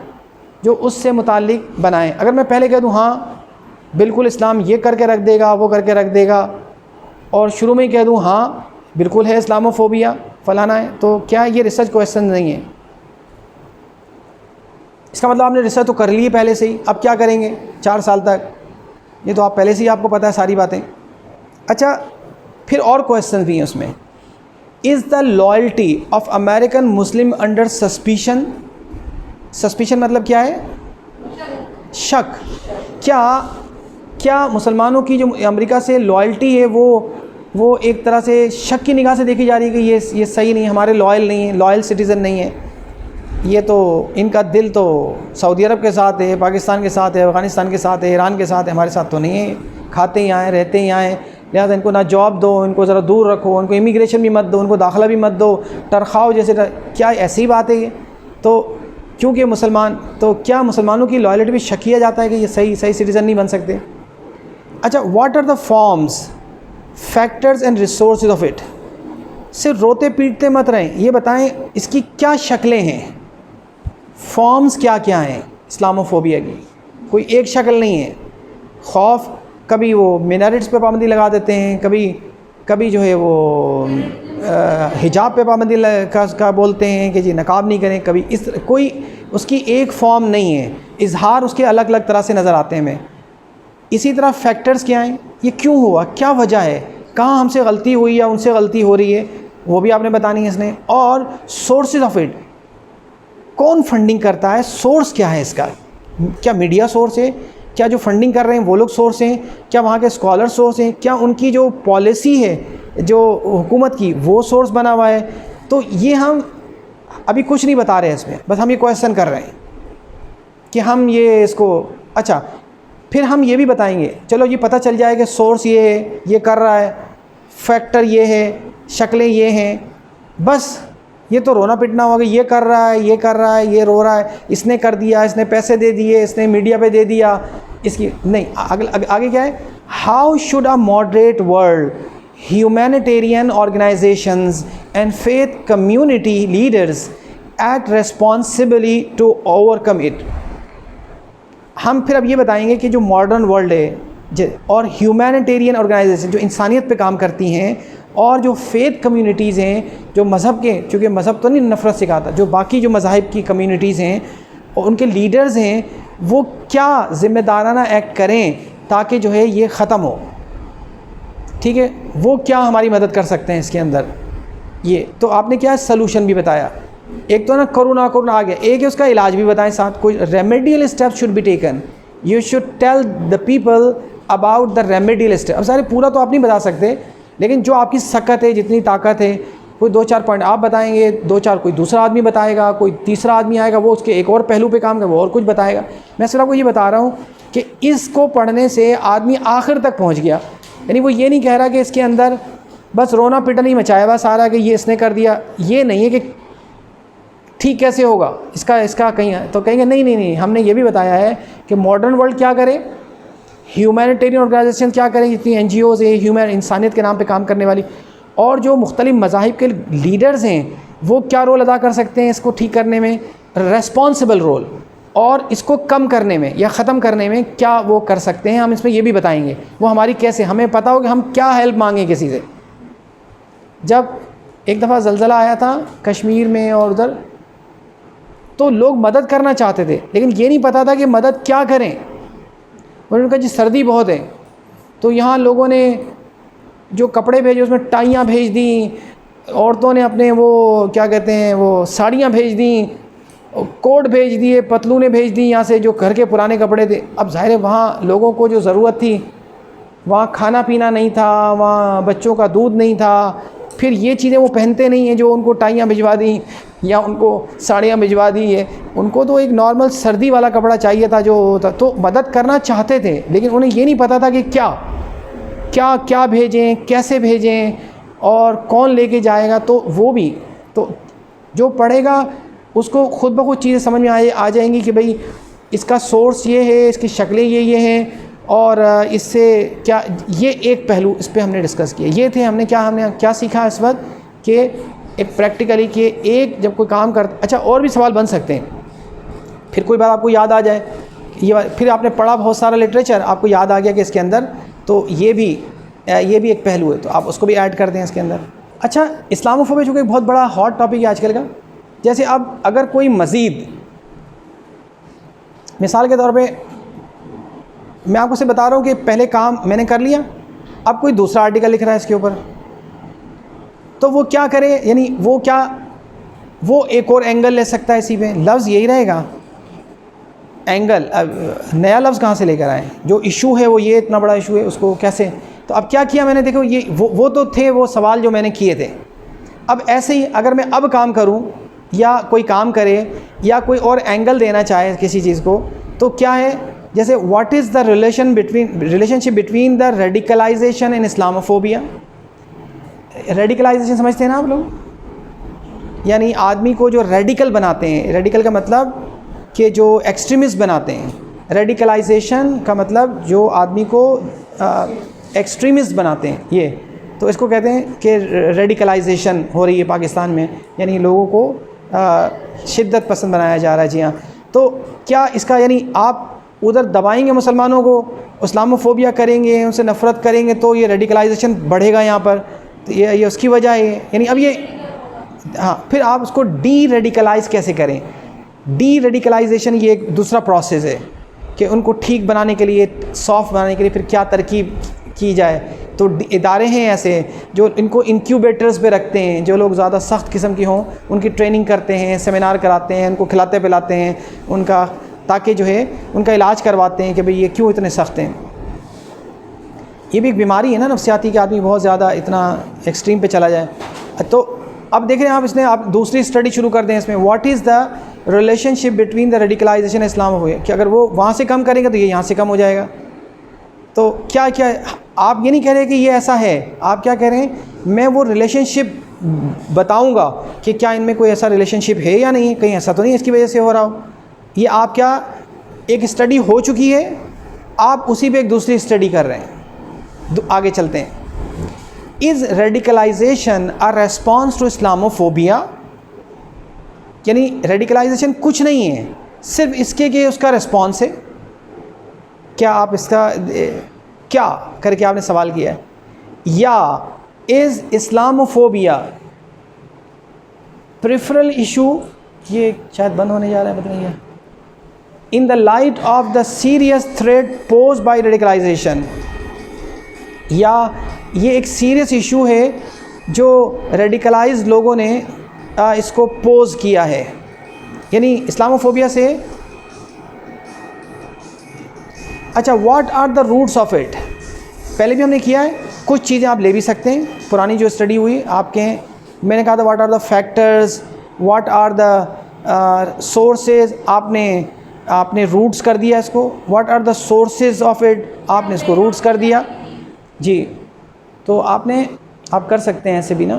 جو اس سے متعلق بنائیں. اگر میں پہلے کہہ دوں ہاں بالکل اسلام یہ کر کے رکھ دے گا، وہ کر کے رکھ دے گا، اور شروع میں ہی کہہ دوں ہاں بالکل ہے اسلاموفوبیا فلانا ہے، تو کیا یہ ریسرچ کویشچن نہیں ہے؟ اس کا مطلب آپ نے ریسرچ تو کر لی ہے پہلے سے ہی، اب کیا کریں گے 4 سال تک؟ یہ تو آپ پہلے سے ہی آپ کو پتہ ہے ساری باتیں. اچھا پھر اور کویشچن بھی ہیں اس میں. Is the loyalty of American Muslim under suspicion? Suspicion مطلب کیا ہے؟ شک. کیا مسلمانوں کی جو امریکہ سے لائلٹی ہے وہ ایک طرح سے شک کی نگاہ سے دیکھی جا رہی ہے کہ یہ صحیح نہیں ہے، ہمارے لائل نہیں ہیں، لائل سٹیزن نہیں ہے، یہ تو ان کا دل تو سعودی عرب کے ساتھ ہے، پاکستان کے ساتھ ہے، افغانستان کے ساتھ ہے، ایران کے ساتھ ہے، ہمارے ساتھ تو نہیں ہے، کھاتے ہی آئیں، رہتے ہی آئیں، لہٰذا ان کو نہ جاب دو، ان کو ذرا دور رکھو، ان کو امیگریشن بھی مت دو، ان کو داخلہ بھی مت دو، ترخواؤ جیسے. کیا ایسی بات ہے یہ؟ تو کیونکہ مسلمان، تو کیا مسلمانوں کی لائلٹی بھی شک کیا جاتا ہے کہ یہ صحیح سٹیزن نہیں بن سکتے؟ اچھا what are the forms, factors and resources of it? صرف روتے پیٹتے مت رہیں، یہ بتائیں اس کی کیا شکلیں ہیں، فارمز کیا کیا ہیں اسلاموفوبیا کی؟ کوئی ایک شکل نہیں ہے. خوف، کبھی وہ مینارٹس پہ پابندی لگا دیتے ہیں، کبھی جو ہے وہ حجاب پہ پابندی کا بولتے ہیں کہ جی نقاب نہیں کریں، کبھی کوئی اس کی ایک فارم نہیں ہے، اظہار اس کے الگ الگ طرح سے نظر آتے ہیں ہمیں. اسی طرح فیکٹرز کیا ہیں، یہ کیوں ہوا، کیا وجہ ہے، کہاں ہم سے غلطی ہوئی یا ان سے غلطی ہو رہی ہے، وہ بھی آپ نے بتانی ہے اس نے. اور سورسز آف اٹ، کون فنڈنگ کرتا ہے، سورس کیا ہے اس کا؟ کیا میڈیا سورس ہے؟ کیا جو فنڈنگ کر رہے ہیں وہ لوگ سورس ہیں؟ کیا وہاں کے اسکالر سورس ہیں؟ کیا ان کی جو پالیسی ہے جو حکومت کی وہ سورس بنا ہوا ہے؟ تو یہ ہم ابھی کچھ نہیں بتا رہے اس میں، بس ہم یہ کویشچن کر رہے ہیں کہ ہم یہ اس کو. اچھا پھر ہم یہ بھی بتائیں گے، چلو یہ پتہ چل جائے کہ سورس یہ ہے، یہ کر رہا ہے، فیکٹر یہ ہے، شکلیں یہ ہیں، بس یہ تو رونا پٹنا ہوگا، یہ کر رہا ہے، یہ کر رہا ہے، یہ رو رہا ہے، اس نے کر دیا، اس نے پیسے دے دیے، اس نے میڈیا پہ دے دیا، اس کی نہیں. آگے کیا ہے؟ How should a moderate world humanitarian organizations and faith community leaders act responsibly to overcome it. ہم پھر اب یہ بتائیں گے کہ جو ماڈرن ورلڈ ہے اور ہیومینیٹیرین آرگنائزیشن جو انسانیت پہ کام کرتی ہیں اور جو فیتھ کمیونٹیز ہیں جو مذہب کے، چونکہ مذہب تو نہیں نفرت سکھاتا، جو باقی جو مذاہب کی کمیونٹیز ہیں اور ان کے لیڈرز ہیں وہ کیا ذمہ دارانہ ایکٹ کریں تاکہ جو ہے یہ ختم ہو. ٹھیک ہے، وہ کیا ہماری مدد کر سکتے ہیں اس کے اندر. یہ تو آپ نے کیا سلوشن بھی بتایا، ایک تو نا کرونا آ گیا، ایک ہے اس کا علاج بھی بتائیں ساتھ. کوئی remedial step should be taken, you should tell the people about the remedial step. اب سارے پورا تو آپ نہیں بتا سکتے، لیکن جو آپ کی سکت ہے، جتنی طاقت ہے، کوئی 2-4 پوائنٹ آپ بتائیں گے، 2-4 کوئی دوسرا آدمی بتائے گا، کوئی تیسرا آدمی آئے گا وہ اس کے ایک اور پہلو پہ کام کرے، وہ اور کچھ بتائے گا. میں صرف آپ کو یہ بتا رہا ہوں کہ اس کو پڑھنے سے آدمی آخر تک پہنچ گیا. یعنی وہ یہ نہیں کہہ رہا کہ اس کے اندر بس رونا پٹنا ہی مچایا ہوا سارا کہ یہ اس نے کر دیا. یہ نہیں ہے کہ ٹھیک کیسے ہوگا اس کا کہیں تو کہیں گے نہیں ہم نے یہ بھی بتایا ہے کہ ماڈرن ورلڈ کیا کرے، ہیومینیٹیرین آرگنائزیشن کیا کریں، جتنی این جی اوز ہیں انسانیت کے نام پہ کام کرنے والی، اور جو مختلف مذاہب کے لیڈرز ہیں وہ کیا رول ادا کر سکتے ہیں اس کو ٹھیک کرنے میں، ریسپانسبل رول، اور اس کو کم کرنے میں یا ختم کرنے میں کیا وہ کر سکتے ہیں. ہم اس میں یہ بھی بتائیں گے وہ ہماری کیسے، ہمیں پتہ ہو کہ ہم کیا ہیلپ مانگیں کسی سے. جب ایک دفعہ زلزلہ آیا تھا کشمیر میں اور ادھر، تو لوگ مدد کرنا چاہتے تھے لیکن یہ نہیں پتہ تھا کہ مدد کیا کریں. انہوں نے کہا جی سردی بہت ہے، تو یہاں لوگوں نے جو کپڑے بھیجے اس میں ٹائیاں بھیج دیں، عورتوں نے اپنے وہ کیا کہتے ہیں وہ ساڑیاں بھیج دیں، کوٹ بھیج دیے، پتلونیں بھیج دیں یہاں سے جو گھر کے پرانے کپڑے تھے. اب ظاہر ہے وہاں لوگوں کو جو ضرورت تھی، وہاں کھانا پینا نہیں تھا، وہاں بچوں کا دودھ نہیں تھا، پھر یہ چیزیں وہ پہنتے نہیں ہیں جو ان کو ٹائیاں بھجوا دیں یا ان کو ساڑیاں بھجوا دی ہے. ان کو تو ایک نارمل سردی والا کپڑا چاہیے تھا جو ہوتا، تو مدد کرنا چاہتے تھے لیکن انہیں یہ نہیں پتہ تھا کہ کیا بھیجیں، کیسے بھیجیں اور کون لے کے جائے گا. تو وہ بھی تو جو پڑھے گا اس کو خود بخود چیزیں سمجھ میں آ جائیں گی کہ بھئی اس کا سورس یہ ہے، اس کی شکلیں یہ ہیں، اور اس سے کیا. یہ ایک پہلو اس پہ ہم نے ڈسکس کیا. یہ تھے ہم نے کیا سیکھا اس وقت کہ ایک پریکٹیکلی کہ ایک جب کوئی کام کرتا. اچھا اور بھی سوال بن سکتے ہیں، پھر کوئی بات آپ کو یاد آ جائے، یہ پھر آپ نے پڑھا بہت سارا لٹریچر، آپ کو یاد آ گیا کہ اس کے اندر تو یہ بھی ایک پہلو ہے، تو آپ اس کو بھی ایڈ کر دیں اس کے اندر. اچھا اسلاموفوبیا چونکہ ایک بہت بڑا ہاٹ ٹاپک ہے آج کل کا. جیسے اب اگر کوئی مزید مثال کے طور پہ میں آپ کو سے بتا رہا ہوں کہ پہلے کام میں نے کر لیا، اب کوئی دوسرا آرٹیکل لکھ رہا ہے اس کے اوپر، تو وہ کیا کرے، یعنی وہ ایک اور اینگل لے سکتا ہے اسی پہ. لفظ یہی رہے گا اینگل، اب نیا لفظ کہاں سے لے کر آئے، جو ایشو ہے وہ یہ اتنا بڑا ایشو ہے اس کو کیسے. تو اب کیا کیا میں نے، دیکھو یہ وہ تو تھے وہ سوال جو میں نے کیے تھے. اب ایسے ہی اگر میں اب کام کروں یا کوئی کام کرے یا کوئی اور اینگل دینا چاہے کسی چیز کو، تو کیا ہے، جیسے what is the relationship between the radicalisation and Islamophobia. Radicalisation سمجھتے ہیں نا آپ لوگ، یعنی آدمی کو جو ریڈیکل بناتے ہیں. ریڈیکل کا مطلب کہ جو ایکسٹریمسٹ بناتے ہیں. ریڈیکلائزیشن کا مطلب جو آدمی کو ایکسٹریمسٹ بناتے ہیں. یہ تو اس کو کہتے ہیں کہ ریڈیکلائزیشن ہو رہی ہے پاکستان میں، یعنی لوگوں کو شدت پسند بنایا جا رہا ہے. جی ہاں، تو کیا اس کا یعنی آپ ادھر دبائیں گے مسلمانوں کو، اسلاموفوبیا کریں گے، ان سے نفرت کریں گے، تو یہ ریڈیکلائزیشن بڑھے گا یہاں پر. تو یہ اس کی وجہ ہے، یعنی اب یہ ہاں پھر آپ اس کو ڈی ریڈیکلائز کیسے کریں. ڈی ریڈیکلائزیشن یہ ایک دوسرا پروسیس ہے کہ ان کو ٹھیک بنانے کے لیے، سافٹ بنانے کے لیے پھر کیا ترکیب کی جائے. تو ادارے ہیں ایسے جو ان کو انکیوبیٹرز پہ رکھتے ہیں، جو لوگ زیادہ سخت قسم کی ہوں ان کی ٹریننگ کرتے ہیں، سیمینار کراتے ہیں، ان کو کھلاتے پلاتے ہیں ان کا، تاکہ جو ہے ان کا علاج کرواتے ہیں کہ بھئی یہ کیوں اتنے سخت ہیں. یہ بھی ایک بیماری ہے نا نفسیاتی کہ آدمی بہت زیادہ اتنا ایکسٹریم پہ چلا جائے. تو اب دیکھ رہے ہیں آپ دوسری اسٹڈی شروع کر دیں اس میں، what is the relationship between the radicalization Islam ہوئے، کہ اگر وہ وہاں سے کم کریں گے تو یہ یہاں سے کم ہو جائے گا. تو کیا آپ یہ نہیں کہہ رہے کہ یہ ایسا ہے، آپ کیا کہہ رہے ہیں، میں وہ ریلیشن شپ بتاؤں گا کہ کیا ان میں کوئی ایسا ریلیشن شپ ہے یا نہیں، کہیں ایسا تو نہیں اس کی وجہ سے ہو رہا ہو. یہ آپ کیا ایک اسٹڈی ہو چکی ہے، آپ اسی پہ ایک دوسری اسٹڈی کر رہے ہیں. آگے چلتے ہیں. Is radicalization a response to Islamophobia? یعنی ریڈیکلائزیشن کچھ نہیں ہے، صرف اس کے کہ اس کا ریسپانس ہے. کیا آپ اس کا کیا کر کے آپ نے سوال کیا ہے؟ یا از اسلاموفوبیا پریفرل ایشو؟ یہ شاید بند ہونے جا رہا ہے، پتہ نہیں ہے. In the light of the serious threat pose by radicalization, یا یہ ایک سیریس ایشو ہے جو ریڈیکلائز لوگوں نے اس کو پوز کیا ہے. یعنی اسلاموفوبیا سے اچھا what are the roots of it? پہلے بھی ہم نے کیا ہے، کچھ چیزیں آپ لے بھی سکتے ہیں. پرانی جو اسٹڈی ہوئی آپ کے، میں نے کہا تھا what are the factors, what are the sources, آپ نے روٹس کر دیا اس کو. What are the sources of it, آپ نے اس کو روٹس کر دیا. جی تو آپ کر سکتے ہیں ایسے بھی نا.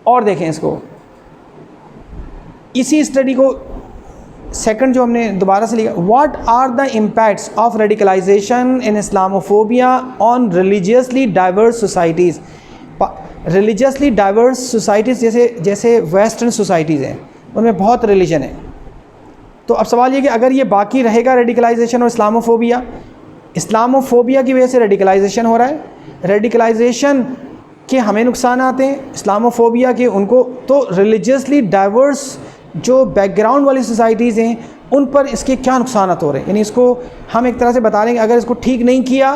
اور دیکھیں اس کو، اسی اسٹڈی کو سیکنڈ جو ہم نے دوبارہ سے لکھا، what are the impacts of radicalisation in Islamophobia on religiously diverse societies. Religiously diverse societies جیسے ویسٹرن سوسائٹیز ہیں، ان میں بہت ریلیجن ہے. تو اب سوال یہ کہ اگر یہ باقی رہے گا ریڈیکلائزیشن اور اسلاموفوبیا کی وجہ سے ریڈیکلائزیشن ہو رہا ہے، ریڈیکلائزیشن کے ہمیں نقصانات ہیں، اسلاموفوبیا کے ان کو. تو ریلیجیسلی ڈائیورس جو بیک گراؤنڈ والی سوسائٹیز ہیں ان پر اس کے کیا نقصانات ہو رہے ہیں. یعنی اس کو ہم ایک طرح سے بتا رہے ہیں کہ اگر اس کو ٹھیک نہیں کیا،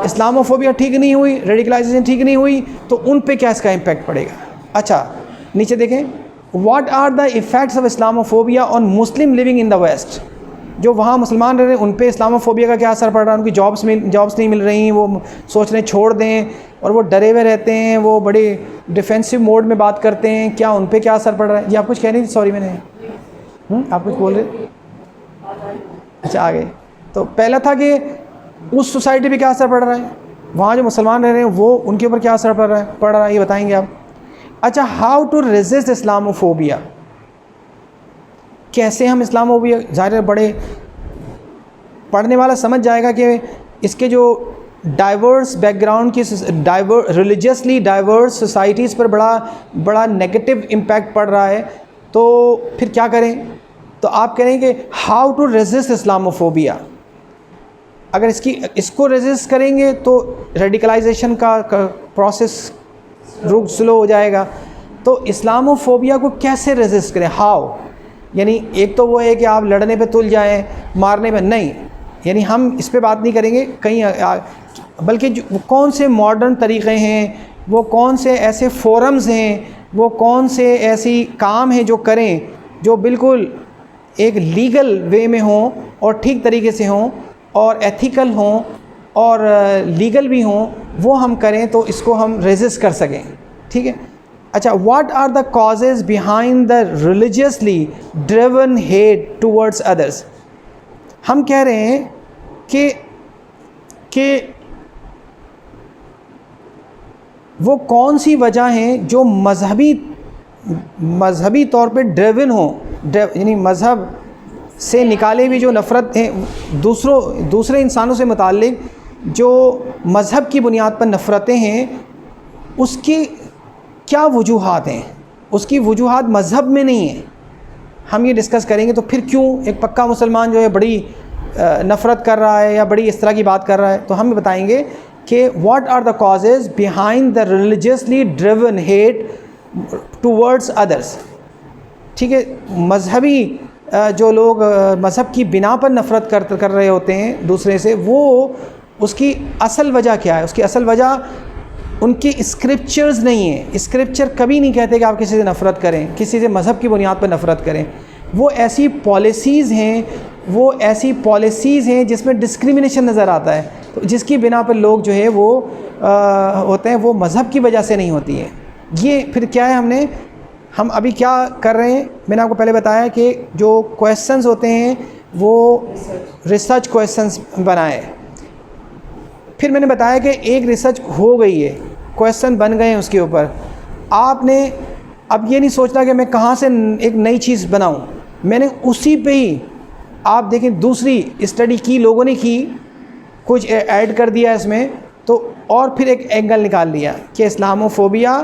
اسلاموفوبیا ٹھیک نہیں ہوئی، ریڈیکلائزیشن ٹھیک نہیں ہوئی، تو ان پہ کیا اس کا امپیکٹ پڑے گا. اچھا نیچے دیکھیں، what are the effects of Islamophobia on Muslim living in the West. جو وہاں مسلمان رہ رہے ہیں ان پہ اسلاموفوبیا کا کیا اثر پڑ رہا ہے. ان کی جابس نہیں مل رہی، وہ سوچ رہے ہیں چھوڑ دیں، اور وہ ڈرے ہوئے رہتے ہیں، وہ بڑے ڈیفینسو موڈ میں بات کرتے ہیں. کیا ان پہ کیا اثر پڑ رہا ہے؟ جی آپ کچھ کہہ رہی تھی، سوری میں نے آپ کچھ بول رہے. اچھا آگے. تو پہلا تھا کہ اس سوسائٹی پہ کیا اثر پڑ رہا ہے، وہاں جو مسلمان رہ رہے ہیں وہ ان کے اوپر کیا اثر پڑ رہا ہے یہ بتائیں گے آپ. اچھا ہاؤ ٹو ریزسٹ اسلاموفوبیا، کیسے ہم اسلاموفوبیا، ظاہر بڑے پڑھنے والا سمجھ جائے گا کہ اس کے جو ڈائیورس بیک گراؤنڈ کی ریلیجیسلی ڈائیورس سوسائٹیز پر بڑا نگیٹو امپیکٹ پڑ رہا ہے. تو پھر کیا کریں؟ تو آپ کہیں کہ ہاؤ ٹو ریزسٹ اسلاموفوبیا. اگر اس کو ریزسٹ کریں گے تو ریڈیکلائزیشن کا پروسیس سلو ہو جائے گا. تو اسلاموفوبیا کو کیسے ریزسٹ کریں؟ ہاؤ، یعنی ایک تو وہ ہے کہ آپ لڑنے پہ تل جائیں، مارنے پہ نہیں. یعنی ہم اس پہ بات نہیں کریں گے کہیں، بلکہ وہ کون سے ماڈرن طریقے ہیں، وہ کون سے ایسے فورمز ہیں، وہ کون سے ایسی کام ہیں جو کریں جو بالکل ایک لیگل وے میں ہوں اور ٹھیک طریقے سے ہوں اور ایتھیکل ہوں اور لیگل بھی ہوں، وہ ہم کریں تو اس کو ہم ریزسٹ کر سکیں. ٹھیک ہے. اچھا what are the causes behind the religiously driven hate towards others. ہم کہہ رہے ہیں کہ وہ کون سی وجہ ہیں جو مذہبی طور پہ ڈریون ہوں، یعنی مذہب سے نکالے ہوئی جو نفرت ہیں دوسرے انسانوں سے متعلق، جو مذہب کی بنیاد پر نفرتیں ہیں، اس کی کیا وجوہات ہیں. اس کی وجوہات مذہب میں نہیں ہیں. ہم یہ ڈسکس کریں گے. تو پھر کیوں ایک پکا مسلمان جو ہے بڑی نفرت کر رہا ہے یا بڑی اس طرح کی بات کر رہا ہے، تو ہم بتائیں گے کہ what are the causes behind the religiously driven hate towards others. ٹھیک ہے. مذہبی جو لوگ مذہب کی بنا پر نفرت کر رہے ہوتے ہیں دوسرے سے، وہ اس کی اصل وجہ کیا ہے؟ اس کی اصل وجہ ان کے اسکرپچرز نہیں ہیں. اسکرپچر کبھی نہیں کہتے کہ آپ کسی سے نفرت کریں، کسی سے مذہب کی بنیاد پر نفرت کریں. وہ ایسی پالیسیز ہیں جس میں ڈسکریمنیشن نظر آتا ہے، تو جس کی بنا پر لوگ جو ہے وہ ہوتے ہیں، وہ مذہب کی وجہ سے نہیں ہوتی ہے. یہ پھر کیا ہے، ہم ابھی کیا کر رہے ہیں؟ میں نے آپ کو پہلے بتایا کہ جو کویسچنز ہوتے ہیں وہ ریسرچ کویسچنز بنائے. پھر میں نے بتایا کہ ایک ریسرچ ہو گئی ہے، کویسچن بن گئے ہیں اس کے اوپر. آپ نے اب یہ نہیں سوچنا کہ میں کہاں سے ایک نئی چیز بناؤں. میں نے اسی پہ ہی، آپ دیکھیں دوسری اسٹڈی کی لوگوں نے کی، کچھ ایڈ کر دیا اس میں، تو اور پھر ایک اینگل نکال لیا کہ اسلاموفوبیا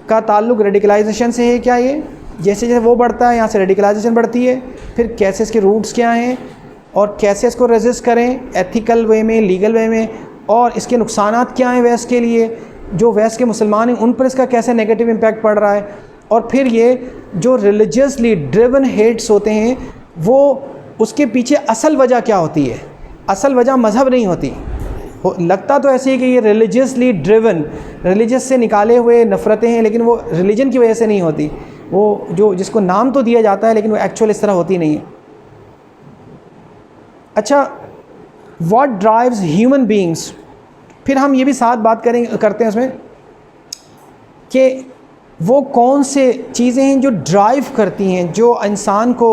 کا تعلق ریڈیکلائزیشن سے ہے کیا، یہ جیسے جیسے وہ بڑھتا ہے یہاں سے ریڈیکلائزیشن بڑھتی ہے، پھر کیسے اس کے روٹس کیا ہیں اور کیسے اس کو ریزسٹ کریں ایتھیکل وے میں، لیگل وے میں، اور اس کے نقصانات کیا ہیں ویسٹ کے لیے، جو ویسٹ کے مسلمان ہیں ان پر اس کا کیسے نیگیٹو امپیکٹ پڑ رہا ہے، اور پھر یہ جو ریلیجیسلی ڈریون ہیٹس ہوتے ہیں وہ اس کے پیچھے اصل وجہ کیا ہوتی ہے. اصل وجہ مذہب نہیں ہوتی، لگتا تو ایسے ہی کہ یہ ریلیجیسلی ڈریون، ریلیجس سے نکالے ہوئے نفرتیں ہیں، لیکن وہ ریلیجن کی وجہ سے نہیں ہوتی، وہ جو جس کو نام تو دیا جاتا ہے لیکن وہ ایکچوئل اس طرح ہوتی نہیں ہے. اچھا، واٹ ڈرائیوز ہیومن بینگس، پھر ہم یہ بھی ساتھ بات کرتے ہیں اس میں کہ وہ کون سے چیزیں ہیں جو ڈرائیو کرتی ہیں، جو انسان کو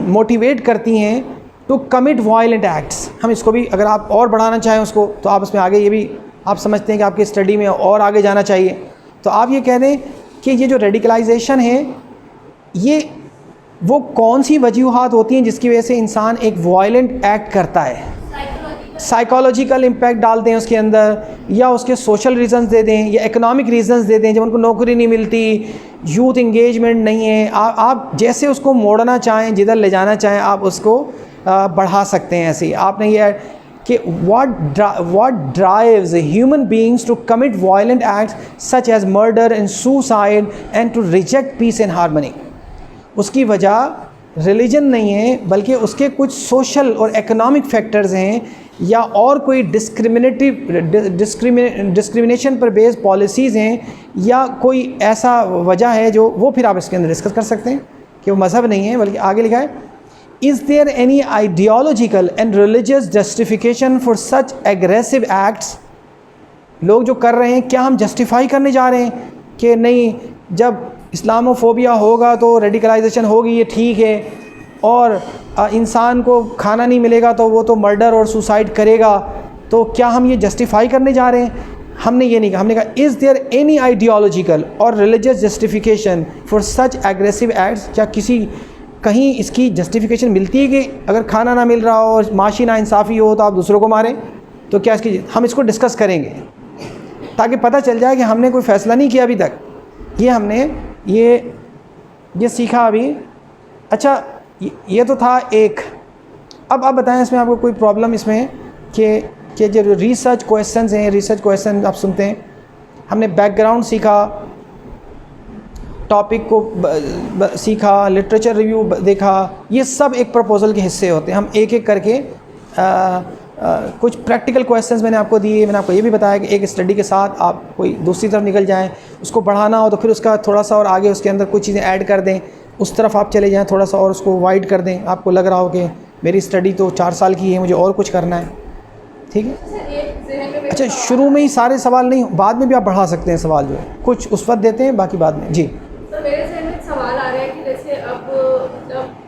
موٹیویٹ کرتی ہیں ٹو کمٹ وائلنٹ ایکٹس. ہم اس کو بھی اگر آپ اور بڑھانا چاہیں اس کو تو آپ اس میں آگے یہ بھی آپ سمجھتے ہیں کہ آپ کی اسٹڈی میں اور آگے جانا چاہیے، تو آپ یہ کہہ دیں کہ یہ جو ریڈیکلائزیشن ہے یہ وہ کون سی وجوہات ہوتی ہیں جس کی وجہ سے انسان ایک وائلنٹ ایکٹ کرتا ہے. سائیکالوجیکل امپیکٹ ڈال دیں اس کے اندر، یا اس کے سوشل ریزنز دے دیں، یا اکنامک ریزنز دے دیں، جب ان کو نوکری نہیں ملتی، یوتھ انگیجمنٹ نہیں ہے، آپ جیسے اس کو موڑنا چاہیں، جدھر لے جانا چاہیں آپ اس کو بڑھا سکتے ہیں. ایسے ہی آپ نے یہ کہ what drives human beings to commit violent acts such as murder and suicide and to reject peace and harmony. اس کی وجہ ریلیجن نہیں ہے بلکہ اس کے کچھ سوشل اور اکنامک فیکٹرز ہیں، یا اور کوئی ڈسکریمنیشن پر بیس پالیسیز ہیں، یا کوئی ایسا وجہ ہے جو وہ پھر آپ اس کے اندر ڈسکس کر سکتے ہیں کہ وہ مذہب نہیں ہے بلکہ آگے لکھا ہے is there any ideological and religious justification for such aggressive acts. لوگ جو کر رہے ہیں کیا ہم جسٹیفائی کرنے جا رہے ہیں کہ نہیں جب اسلاموفوبیا ہوگا تو ریڈیکلائزیشن ہوگی، یہ ٹھیک ہے، اور انسان کو کھانا نہیں ملے گا تو وہ تو مرڈر اور سوسائڈ کرے گا، تو کیا ہم یہ جسٹیفائی کرنے جا رہے ہیں؟ ہم نے یہ نہیں کہا، ہم نے کہا از دیئر اینی آئیڈیالوجیکل اور religious justification for such aggressive acts. کیا کہیں اس کی جسٹیفیکیشن ملتی ہے کہ اگر کھانا نہ مل رہا ہو اور معاشی ناانصافی ہو تو آپ دوسروں کو ماریں؟ تو کیا اس کی ہم اس کو ڈسکس کریں گے تاکہ پتہ چل جائے کہ ہم نے کوئی فیصلہ نہیں کیا ابھی تک، یہ ہم نے یہ سیکھا ابھی. اچھا، یہ تو تھا ایک. اب آپ بتائیں اس میں آپ کو کوئی پرابلم اس میں کہ جو ریسرچ کویسچنز ہیں، ریسرچ کویسچن آپ سنتے ہیں، ہم نے بیک گراؤنڈ سیکھا، ٹاپک کو سیکھا، لٹریچر ریویو دیکھا، یہ سب ایک پرپوزل کے حصے ہوتے ہیں. ہم ایک ایک کر کے کچھ پریکٹیکل کویسچنز میں نے آپ کو دیے. میں نے آپ کو یہ بھی بتایا کہ ایک اسٹڈی کے ساتھ آپ کوئی دوسری طرف نکل جائیں، اس کو بڑھانا ہو تو پھر اس کا تھوڑا سا اور آگے اس کے اندر کچھ چیزیں ایڈ کر دیں، اس طرف آپ چلے جائیں تھوڑا سا اور اس کو وائڈ کر دیں. آپ کو لگ رہا ہو کہ میری اسٹڈی تو 4 سال کی ہے، مجھے اور کچھ کرنا ہے، ٹھیک ہے. اچھا، شروع میں ہی سارے سوال نہیں، بعد میں بھی آپ بڑھا سکتے ہیں سوال، جو ہے کچھ اس وقت دیتے ہیں باقی بعد میں. جی سر، میرے ذہن میں سوال آ رہا ہے کہ جیسے اب جب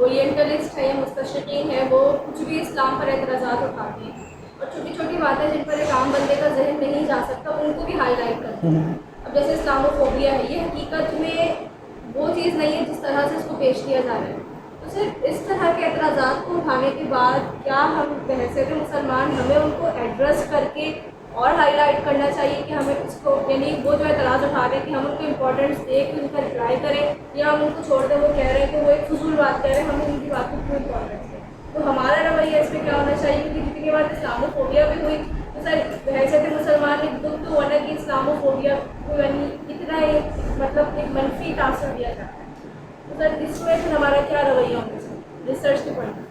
اورینٹلسٹ ہیں یا مستشرقین ہیں وہ کچھ بھی اسلام پر اعتراضات اٹھاتے ہیں اور چھوٹی چھوٹی باتیں جن پر ایک عام بندے کا ذہن نہیں جا سکتا ان کو بھی ہائی لائٹ کرتے ہیں. اب جیسے اسلاموفوبیا ہے، یہ حقیقت میں وہ چیز نہیں ہے جس طرح سے اس کو پیش کیا جا رہا ہے. تو صرف اس طرح کے اعتراضات کو اٹھانے کے بعد کیا ہم بحیثیت مسلمان ہمیں ان کو ایڈریس کر کے اور ہائی لائٹ کرنا چاہیے کہ ہمیں اس کو، یعنی وہ جو اعتراض اٹھا رہے ہیں کہ ہم ان کو امپورٹنس دے کے ان کا ٹرائی کریں، یا ہم ان کو چھوڑ دیں وہ کہہ رہے ہیں کہ وہ ایک فضول بات کہہ رہے ہیں، ہمیں ان کی بات کو کیوں امپورٹنس دیں. تو ہمارا رویہ اس میں کیا ہونا چاہیے؟ کیونکہ جتنی بار اسلاموفوبیا بھی ہوئی تو سر بحیثیت مسلمان ایک دکھ تو ہونا کہ اسلاموفوبیا کو یعنی اتنا مطلب ایک منفی تاثر دیا جاتا ہے. تو سر اس میں پھر ہمارا کیا رویہ ہونا چاہیے ریسرچ کے پوائنٹ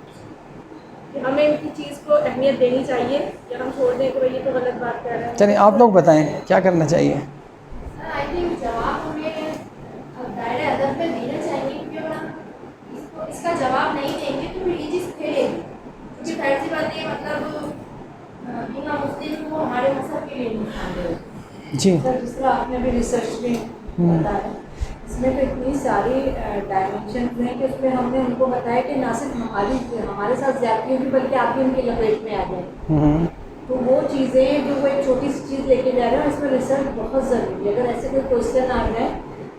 کہ ہمیں ان کی چیز کو اہمیت دینی چاہیے یا ہم چھوڑ دیں کہ یہ تو غلط بات کہہ رہے ہیں؟ چلیں آپ لوگ بتائیں کیا کرنا چاہیے. سر آئی تھنک جواب ہمیں دائرۂ ادب میں دینا چاہیے، کیونکہ اگر ہم اس کا جواب نہیں دیں گے تو یہ چیز پھیلے گی. کیونکہ ظاہر سی بات ہے مطلب بنا مسلم کو ہمارے مذہب کے لیے نقصان دے. جی سر جس طرح آپ نے بھی ریسرچ میں بتایا، اس میں تو اتنی ساری ڈائمینشنز ہیں کہ اس میں ہم نے ان کو بتایا کہ نہ صرف ہمارے ساتھ زیادتی ہوگی بلکہ آپ بھی ان کی لپیٹ میں آ جائیں. تو وہ چیزیں جو وہ ایک چھوٹی سی چیز لے کے جا رہے ہیں اس میں ریسرچ بہت ضروری ہے. اگر ایسے کوئی کوشچن آ جائے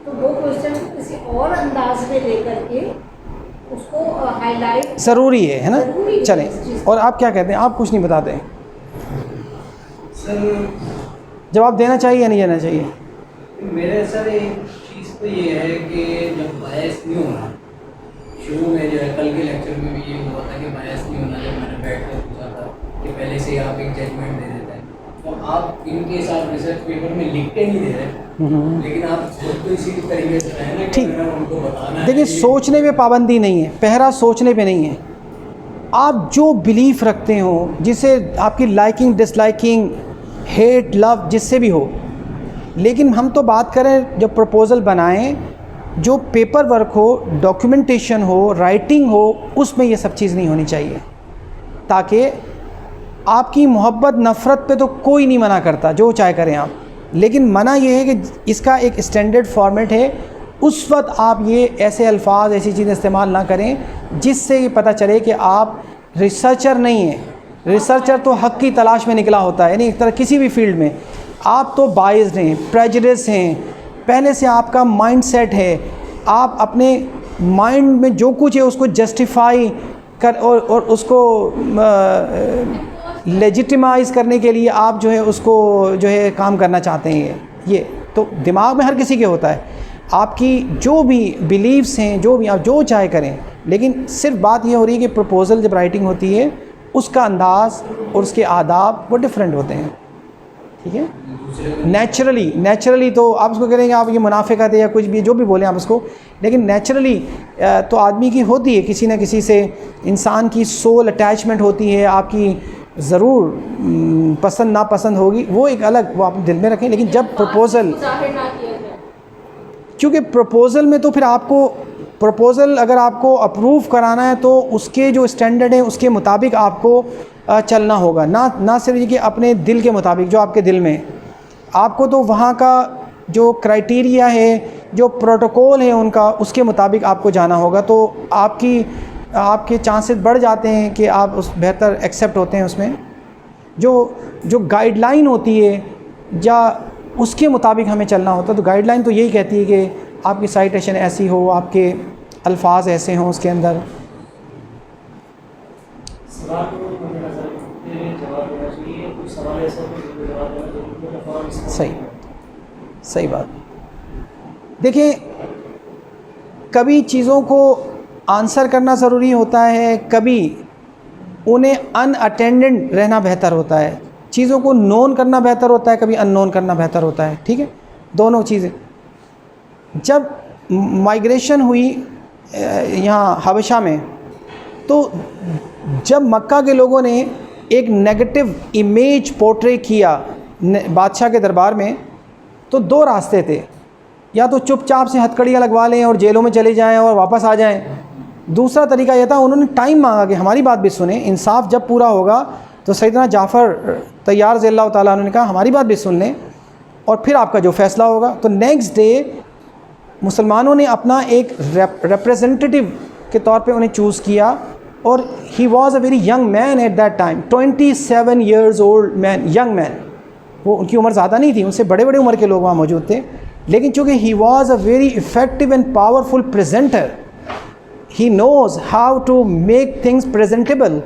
تو وہ کوشچن کو کسی اور انداز میں لے کر کے اس کو ہائی لائٹ ضروری ہے نا. چلیں، اور آپ کیا کہتے ہیں؟ آپ کچھ نہیں بتاتے. سر جواب دینا چاہیے یا نہیں دینا چاہیے؟ میرے سر ایک چیز تو یہ ہے کہ جب باعث نہیں ہونا، شروع میں جو ہے کل کے لیکچر میں بھی یہ ہوا تھا کہ باعث نہیں ہونا، جب میں نے بیٹھ کر پوچھا تھا کہ پہلے سے آپ ایک ججمنٹ دے دیتے ہیں، تو آپ ان کے ساتھ ریسرچ پیپر میں لکھتے نہیں دے رہے، لیکن آپ خود کو اسی طریقے سے رہے نا کہ میں ان کو بتانا ہے۔ دیکھیے سوچنے پہ پابندی نہیں ہے، پہرا سوچنے پہ نہیں ہے، آپ جو بلیف رکھتے ہو، جسے آپ کی لائکنگ ڈس لائکنگ ہیٹ لو جس سے بھی ہو، لیکن ہم تو بات کریں جو پروپوزل بنائیں، جو پیپر ورک ہو، ڈاکیومنٹیشن ہو، رائٹنگ ہو، اس میں یہ سب چیز نہیں ہونی چاہیے، تاکہ آپ کی محبت نفرت پہ تو کوئی نہیں منع کرتا، جو چاہے کریں آپ، لیکن منع یہ ہے کہ اس کا ایک اسٹینڈرڈ فارمیٹ ہے، اس وقت آپ یہ ایسے الفاظ ایسی چیزیں استعمال نہ کریں جس سے یہ پتہ چلے کہ آپ ریسرچر نہیں ہیں۔ ریسرچر تو حق کی تلاش میں نکلا ہوتا ہے، یعنی ایک طرح کسی بھی فیلڈ میں آپ تو بائزڈ ہیں، پریجڈس ہیں، پہلے سے آپ کا مائنڈ سیٹ ہے، آپ اپنے مائنڈ میں جو کچھ ہے اس کو جسٹیفائی کر اور اس کو لیجیٹیمائز کرنے کے لیے آپ جو ہے اس کو جو ہے کام کرنا چاہتے ہیں۔ یہ تو دماغ میں ہر کسی کے ہوتا ہے، آپ کی جو بھی بیلیفس ہیں، جو بھی آپ جو چاہے کریں، لیکن صرف بات یہ ہو رہی ہے کہ پروپوزل جب رائٹنگ ہوتی ہے اس کا انداز اور اس کے آداب وہ ڈفرینٹ ہوتے ہیں، ٹھیک ہے؟ نیچرلی تو آپ اس کو کہیں گے آپ یہ منافقت ہے یا کچھ بھی جو بھی بولیں آپ اس کو، لیکن نیچرلی تو آدمی کی ہوتی ہے، کسی نہ کسی سے انسان کی سول اٹیچمنٹ ہوتی ہے، آپ کی ضرور پسند ناپسند ہوگی، وہ ایک الگ وہ آپ دل میں رکھیں، لیکن جب پروپوزل، ظاہر نہ کیا جائے، کیونکہ پروپوزل میں تو پھر آپ کو پروپوزل اگر آپ کو اپروو کرانا ہے تو اس کے جو اسٹینڈرڈ ہیں اس کے مطابق آپ کو چلنا ہوگا، نہ صرف یہ کہ اپنے دل کے مطابق جو آپ کے دل میں، آپ کو تو وہاں کا جو کرائٹیریا ہے، جو پروٹوکول ہے ان کا، اس کے مطابق آپ کو جانا ہوگا، تو آپ کے چانسز بڑھ جاتے ہیں کہ آپ اس بہتر ایکسیپٹ ہوتے ہیں۔ اس میں جو گائیڈ لائن ہوتی ہے یا اس کے مطابق ہمیں چلنا ہوتا ہے، تو گائیڈ لائن تو یہی کہتی ہے کہ آپ کی سائٹیشن ایسی ہو، آپ کے الفاظ ایسے ہوں اس کے اندر۔ صحیح بات۔ دیکھیں کبھی چیزوں کو آنسر کرنا ضروری ہوتا ہے، کبھی انہیں ان اٹینڈنٹ رہنا بہتر ہوتا ہے، چیزوں کو نون کرنا بہتر ہوتا ہے، کبھی ان نون کرنا بہتر ہوتا ہے، ٹھیک ہے؟ دونوں چیزیں۔ جب مائیگریشن ہوئی یہاں حبشہ میں، تو جب مکہ کے لوگوں نے ایک نیگیٹو امیج پورٹرے کیا بادشاہ کے دربار میں، تو دو راستے تھے، یا تو چپ چاپ سے ہتھ کڑیاں لگوا لیں اور جیلوں میں چلے جائیں اور واپس آ جائیں، دوسرا طریقہ یہ تھا انہوں نے ٹائم مانگا کہ ہماری بات بھی سنیں، انصاف جب پورا ہوگا تو سیدنا جعفر طیار رضی اللہ تعالیٰ عنہ نے کہا ہماری بات بھی سن لیں اور پھر آپ کا جو فیصلہ ہوگا۔ تو نیکسٹ ڈے مسلمانوں نے اپنا ایک ریپریزنٹیٹیو کے طور پہ انہیں چوز کیا، اور he was a very young man at that time, 27 years old man, young man, وہ ان کی عمر زیادہ نہیں تھی، ان سے بڑے عمر کے لوگ وہاں موجود تھے، لیکن چونکہ he was a very effective and powerful presenter, he knows how to make things presentable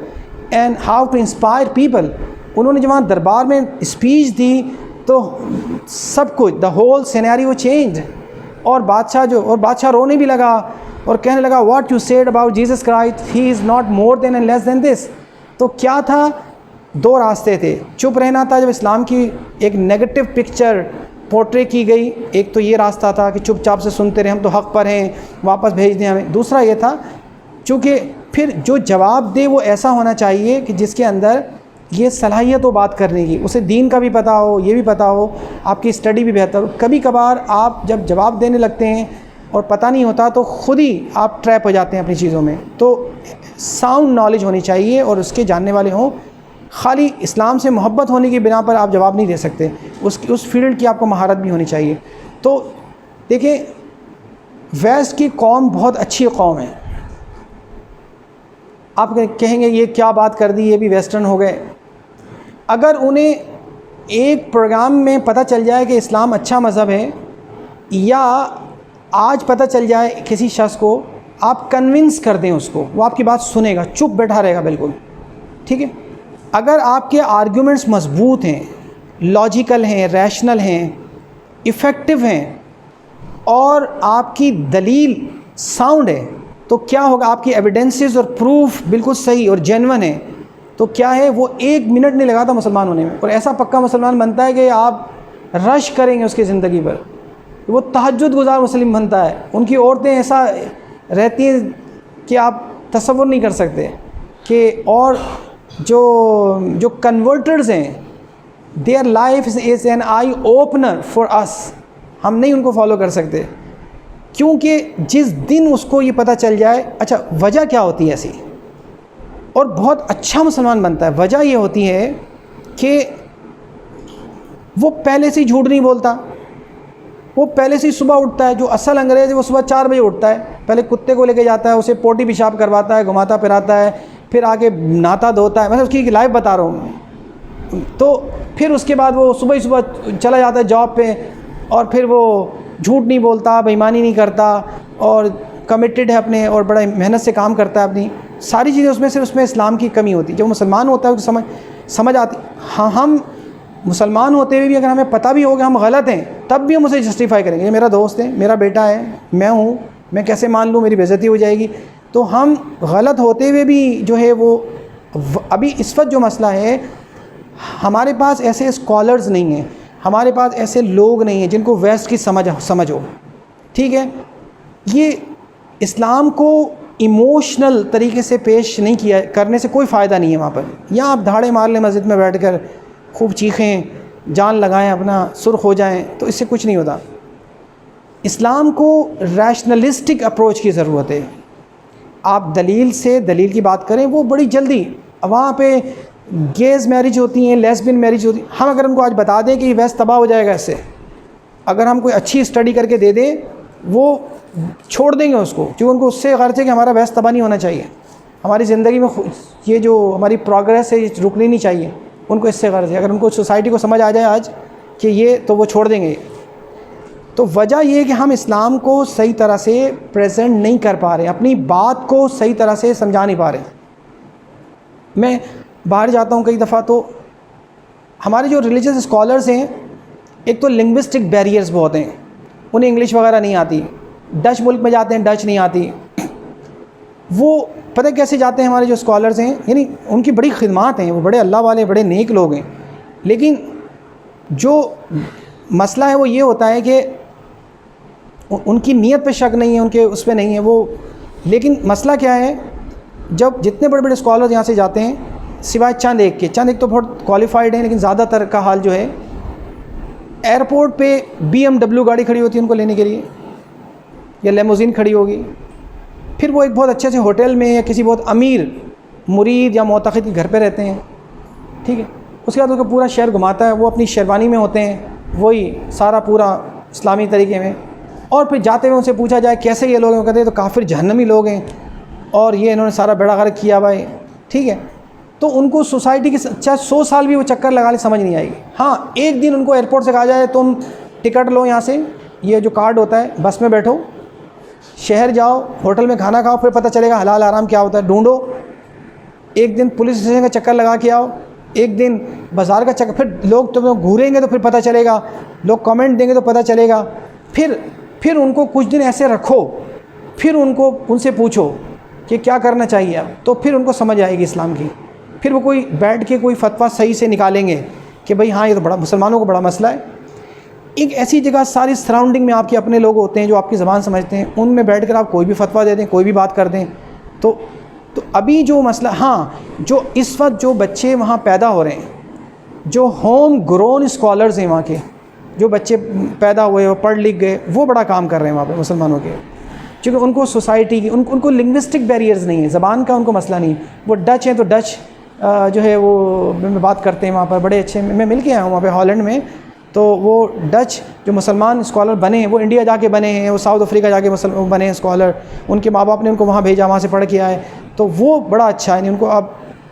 and how to inspire people. انہوں نے جب وہاں دربار میں اسپیچ دی تو سب کچھ، دا ہول سینیریو چینج، اور بادشاہ رونے بھی لگا اور کہنے لگا what you said about Jesus Christ, he is not more than and less than this. تو کیا تھا؟ دو راستے تھے، چپ رہنا تھا جب اسلام کی ایک نیگیٹو پکچر پورٹرے کی گئی، ایک تو یہ راستہ تھا کہ چپ چاپ سے سنتے رہے، ہم تو حق پر ہیں، واپس بھیج دیں ہمیں، دوسرا یہ تھا چونکہ پھر جو جواب دے وہ ایسا ہونا چاہیے کہ جس کے اندر یہ صلاحیت ہو بات کرنے کی، اسے دین کا بھی پتہ ہو، یہ بھی پتہ ہو، آپ کی اسٹڈی بھی بہتر ہو۔ کبھی کبھار آپ جب جواب دینے لگتے ہیں اور پتہ نہیں ہوتا تو خود ہی آپ ٹریپ ہو جاتے ہیں اپنی چیزوں میں، تو ساؤنڈ نالج ہونی چاہیے اور اس کے جاننے والے ہوں۔ خالی اسلام سے محبت ہونے کی بنا پر آپ جواب نہیں دے سکتے، اس فیلڈ کی آپ کو مہارت بھی ہونی چاہیے۔ تو دیکھیں ویسٹ کی قوم بہت اچھی قوم ہے، آپ کہیں گے یہ کیا بات کر دی، یہ بھی ویسٹرن ہو گئے۔ اگر انہیں ایک پروگرام میں پتہ چل جائے کہ اسلام اچھا مذہب ہے، یا آج پتہ چل جائے کسی شخص کو، آپ کنونس کر دیں اس کو، وہ آپ کی بات سنے گا، چپ بیٹھا رہے گا بالکل، ٹھیک ہے؟ اگر آپ کے آرگیومنٹس مضبوط ہیں، لاجیکل ہیں, ریشنل ہیں, افیکٹو ہیں اور آپ کی دلیل ساؤنڈ ہے, تو کیا ہوگا؟ آپ کی ایویڈنسز اور پروف بالکل صحیح اور جینون ہے, تو کیا ہے وہ 1 منٹ نہیں لگاتا مسلمان ہونے میں, اور ایسا پکا مسلمان بنتا ہے کہ آپ رش کریں گے اس کی زندگی پر. وہ تہجد گزار مسلم بنتا ہے. ان کی عورتیں ایسا رہتی ہیں کہ آپ تصور نہیں کر سکتے کہ, اور جو کنورٹرز ہیں, their life is an eye opener for us. ہم نہیں ان کو فالو کر سکتے, کیونکہ جس دن اس کو یہ پتہ چل جائے اچھا وجہ کیا ہوتی ہے ایسی, اور بہت اچھا مسلمان بنتا ہے. وجہ یہ ہوتی ہے کہ وہ پہلے سے ہی جھوٹ نہیں بولتا, وہ پہلے سے ہی صبح اٹھتا ہے. جو اصل انگریز ہے وہ صبح 4 بجے اٹھتا ہے, پہلے کتے کو لے کے جاتا ہے, اسے پوٹی پیشاب کرواتا ہے, گھماتا پھراتا ہے, پھر آگے نہاتا دھوتا ہے. میں اس کی لائف بتا رہا ہوں. تو پھر اس کے بعد وہ صبح ہی صبح چلا جاتا ہے جاب پہ, اور پھر وہ جھوٹ نہیں بولتا, بےایمانی نہیں کرتا, اور کمیٹڈ ہے اپنے, اور بڑا محنت سے کام کرتا ہے اپنی ساری چیزیں. اس میں صرف اس میں اسلام کی کمی ہوتی ہے. جب مسلمان ہوتا ہے تو سمجھ آتی. ہاں, ہم مسلمان ہوتے ہوئے بھی اگر ہمیں پتہ بھی ہوگا ہم غلط ہیں, تب بھی ہم اسے جسٹیفائی کریں گے. یہ میرا دوست ہے, میرا بیٹا ہے, میں ہوں, میں کیسے مان لوں, میری بے عزتی ہو جائے گی. تو ہم غلط ہوتے ہوئے بھی جو ہے وہ, ابھی اس وقت جو مسئلہ ہے, ہمارے پاس ایسے اسکالرز نہیں ہیں, ہمارے پاس ایسے لوگ نہیں ہیں جن کو ویسٹ کی سمجھ ہو. ٹھیک ہے, یہ اسلام کو ایموشنل طریقے سے پیش نہیں کیا کرنے سے کوئی فائدہ نہیں ہے وہاں پر. یہاں آپ دھاڑے مار لیں مسجد میں بیٹھ کر, خوب چیخیں, جان لگائیں, اپنا سرخ ہو جائیں, تو اس سے کچھ نہیں ہوتا. اسلام کو ریشنلسٹک اپروچ کی ضرورت ہے. آپ دلیل کی بات کریں, وہ بڑی جلدی وہاں پہ گیز میرج ہوتی ہیں, لیسبین میرج ہوتی ہیں. ہم اگر ان کو آج بتا دیں کہ یہ ویسٹ تباہ ہو جائے گا اس سے, اگر ہم کوئی اچھی اسٹڈی کر کے دے دیں, وہ چھوڑ دیں گے اس کو, کیونکہ ان کو اس سے غرض ہے کہ ہمارا ویسٹ تباہ نہیں ہونا چاہیے, ہماری زندگی میں یہ جو ہماری پروگریس ہے یہ رکنی نہیں چاہیے. ان کو اس سے غرض ہے. اگر ان کو سوسائٹی کو سمجھ آ جائے آج کہ یہ, تو وہ چھوڑ دیں گے. تو وجہ یہ ہے کہ ہم اسلام کو صحیح طرح سے پریزنٹ نہیں کر پا رہے, اپنی بات کو صحیح طرح سے سمجھا نہیں پا رہے. میں باہر جاتا ہوں کئی دفعہ, تو ہمارے جو ریلیجیس اسکالرز ہیں, ایک تو لنگوسٹک بیریئرز بہت ہیں, انہیں انگلش وغیرہ نہیں آتی. ڈچ ملک میں جاتے ہیں, ڈچ نہیں آتی. وہ پتہ کیسے جاتے ہیں ہمارے جو اسکالرز ہیں, یعنی ان کی بڑی خدمات ہیں, وہ بڑے اللہ والے, بڑے نیک لوگ ہیں, لیکن جو مسئلہ ہے وہ یہ ہوتا ہے کہ ان کی نیت پہ شک نہیں ہے, ان کے اس پہ نہیں ہے وہ. لیکن مسئلہ کیا ہے, جب جتنے بڑے بڑے اسکالرز یہاں سے جاتے ہیں, سوائے چند ایک کے, چند ایک تو بہت کوالیفائڈ ہیں, لیکن زیادہ تر کا حال جو ہے, ایئرپورٹ پہ BMW گاڑی کھڑی ہوتی ہے ان کو لینے کے لیے, یا لیموزین کھڑی ہوگی. پھر وہ ایک بہت اچھے سے ہوٹل میں یا کسی بہت امیر مرید یا معتقد کے گھر پہ رہتے ہیں. ٹھیک ہے, اس کے بعد اس کو پورا شہر گھماتا ہے, وہ اپنی شیروانی میں ہوتے ہیں, وہی سارا پورا اسلامی طریقے میں. اور پھر جاتے ہوئے ان سے پوچھا جائے کیسے یہ لوگ ہیں, وہ کہتے ہیں تو کافر جہنمی لوگ ہیں, اور یہ انہوں نے سارا بیڑا غرق کیا بھائی. ٹھیک ہے, تو ان کو سوسائٹی کے چاہے 100 سال بھی وہ چکر لگا لیں سمجھ نہیں آئے گی. ہاں, ایک دن ان کو ایئرپورٹ سے کہا جائے تم ٹکٹ لو یہاں سے, یہ جو کارڈ ہوتا ہے, بس میں بیٹھو, شہر جاؤ, ہوٹل میں کھانا کھاؤ, پھر پتہ چلے گا حلال حرام کیا ہوتا ہے, ڈھونڈو. ایک دن پولیس اسٹیشن کا چکر لگا کے آؤ, ایک دن بازار کا چکر, پھر لوگ تمہیں گھوریں گے تو پھر پتہ چلے گا, لوگ کمنٹ دیں گے تو پتہ چلے گا. پھر ان کو کچھ دن ایسے رکھو, پھر ان سے پوچھو کہ کیا کرنا چاہیے اب, تو پھر ان کو سمجھ آئے گی اسلام کی. پھر وہ کوئی بیٹھ کے کوئی فتویٰ صحیح سے نکالیں گے کہ بھئی ہاں یہ تو بڑا مسلمانوں کو بڑا مسئلہ ہے. ایک ایسی جگہ, ساری سراؤنڈنگ میں آپ کے اپنے لوگ ہوتے ہیں جو آپ کی زبان سمجھتے ہیں, ان میں بیٹھ کر آپ کوئی بھی فتویٰ دے دیں, کوئی بھی بات کر دیں. تو ابھی جو مسئلہ, ہاں, جو اس وقت جو بچے وہاں پیدا ہو رہے ہیں, جو ہوم گرون اسکالرز ہیں وہاں کے, جو بچے پیدا ہوئے, وہ پڑھ لکھ گئے, وہ بڑا کام کر رہے ہیں وہاں پہ مسلمانوں کے. چونکہ ان کو سوسائٹی کی, ان کو لنگوسٹک بیریئرز نہیں ہیں, زبان کا ان کو مسئلہ نہیں. وہ ڈچ ہیں تو ڈچ جو ہے وہ بات کرتے ہیں وہاں پر, بڑے اچھے. میں مل کے آیا ہوں وہاں پہ ہالینڈ میں, تو وہ ڈچ جو مسلمان اسکالر بنے ہیں, وہ انڈیا جا کے بنے ہیں, وہ ساؤتھ افریقہ جا کے بنے ہیں اسکالر. ان کے ماں باپ نے ان کو وہاں بھیجا, وہاں سے پڑھ کے آئے, تو وہ بڑا اچھا ہے. ان کو اب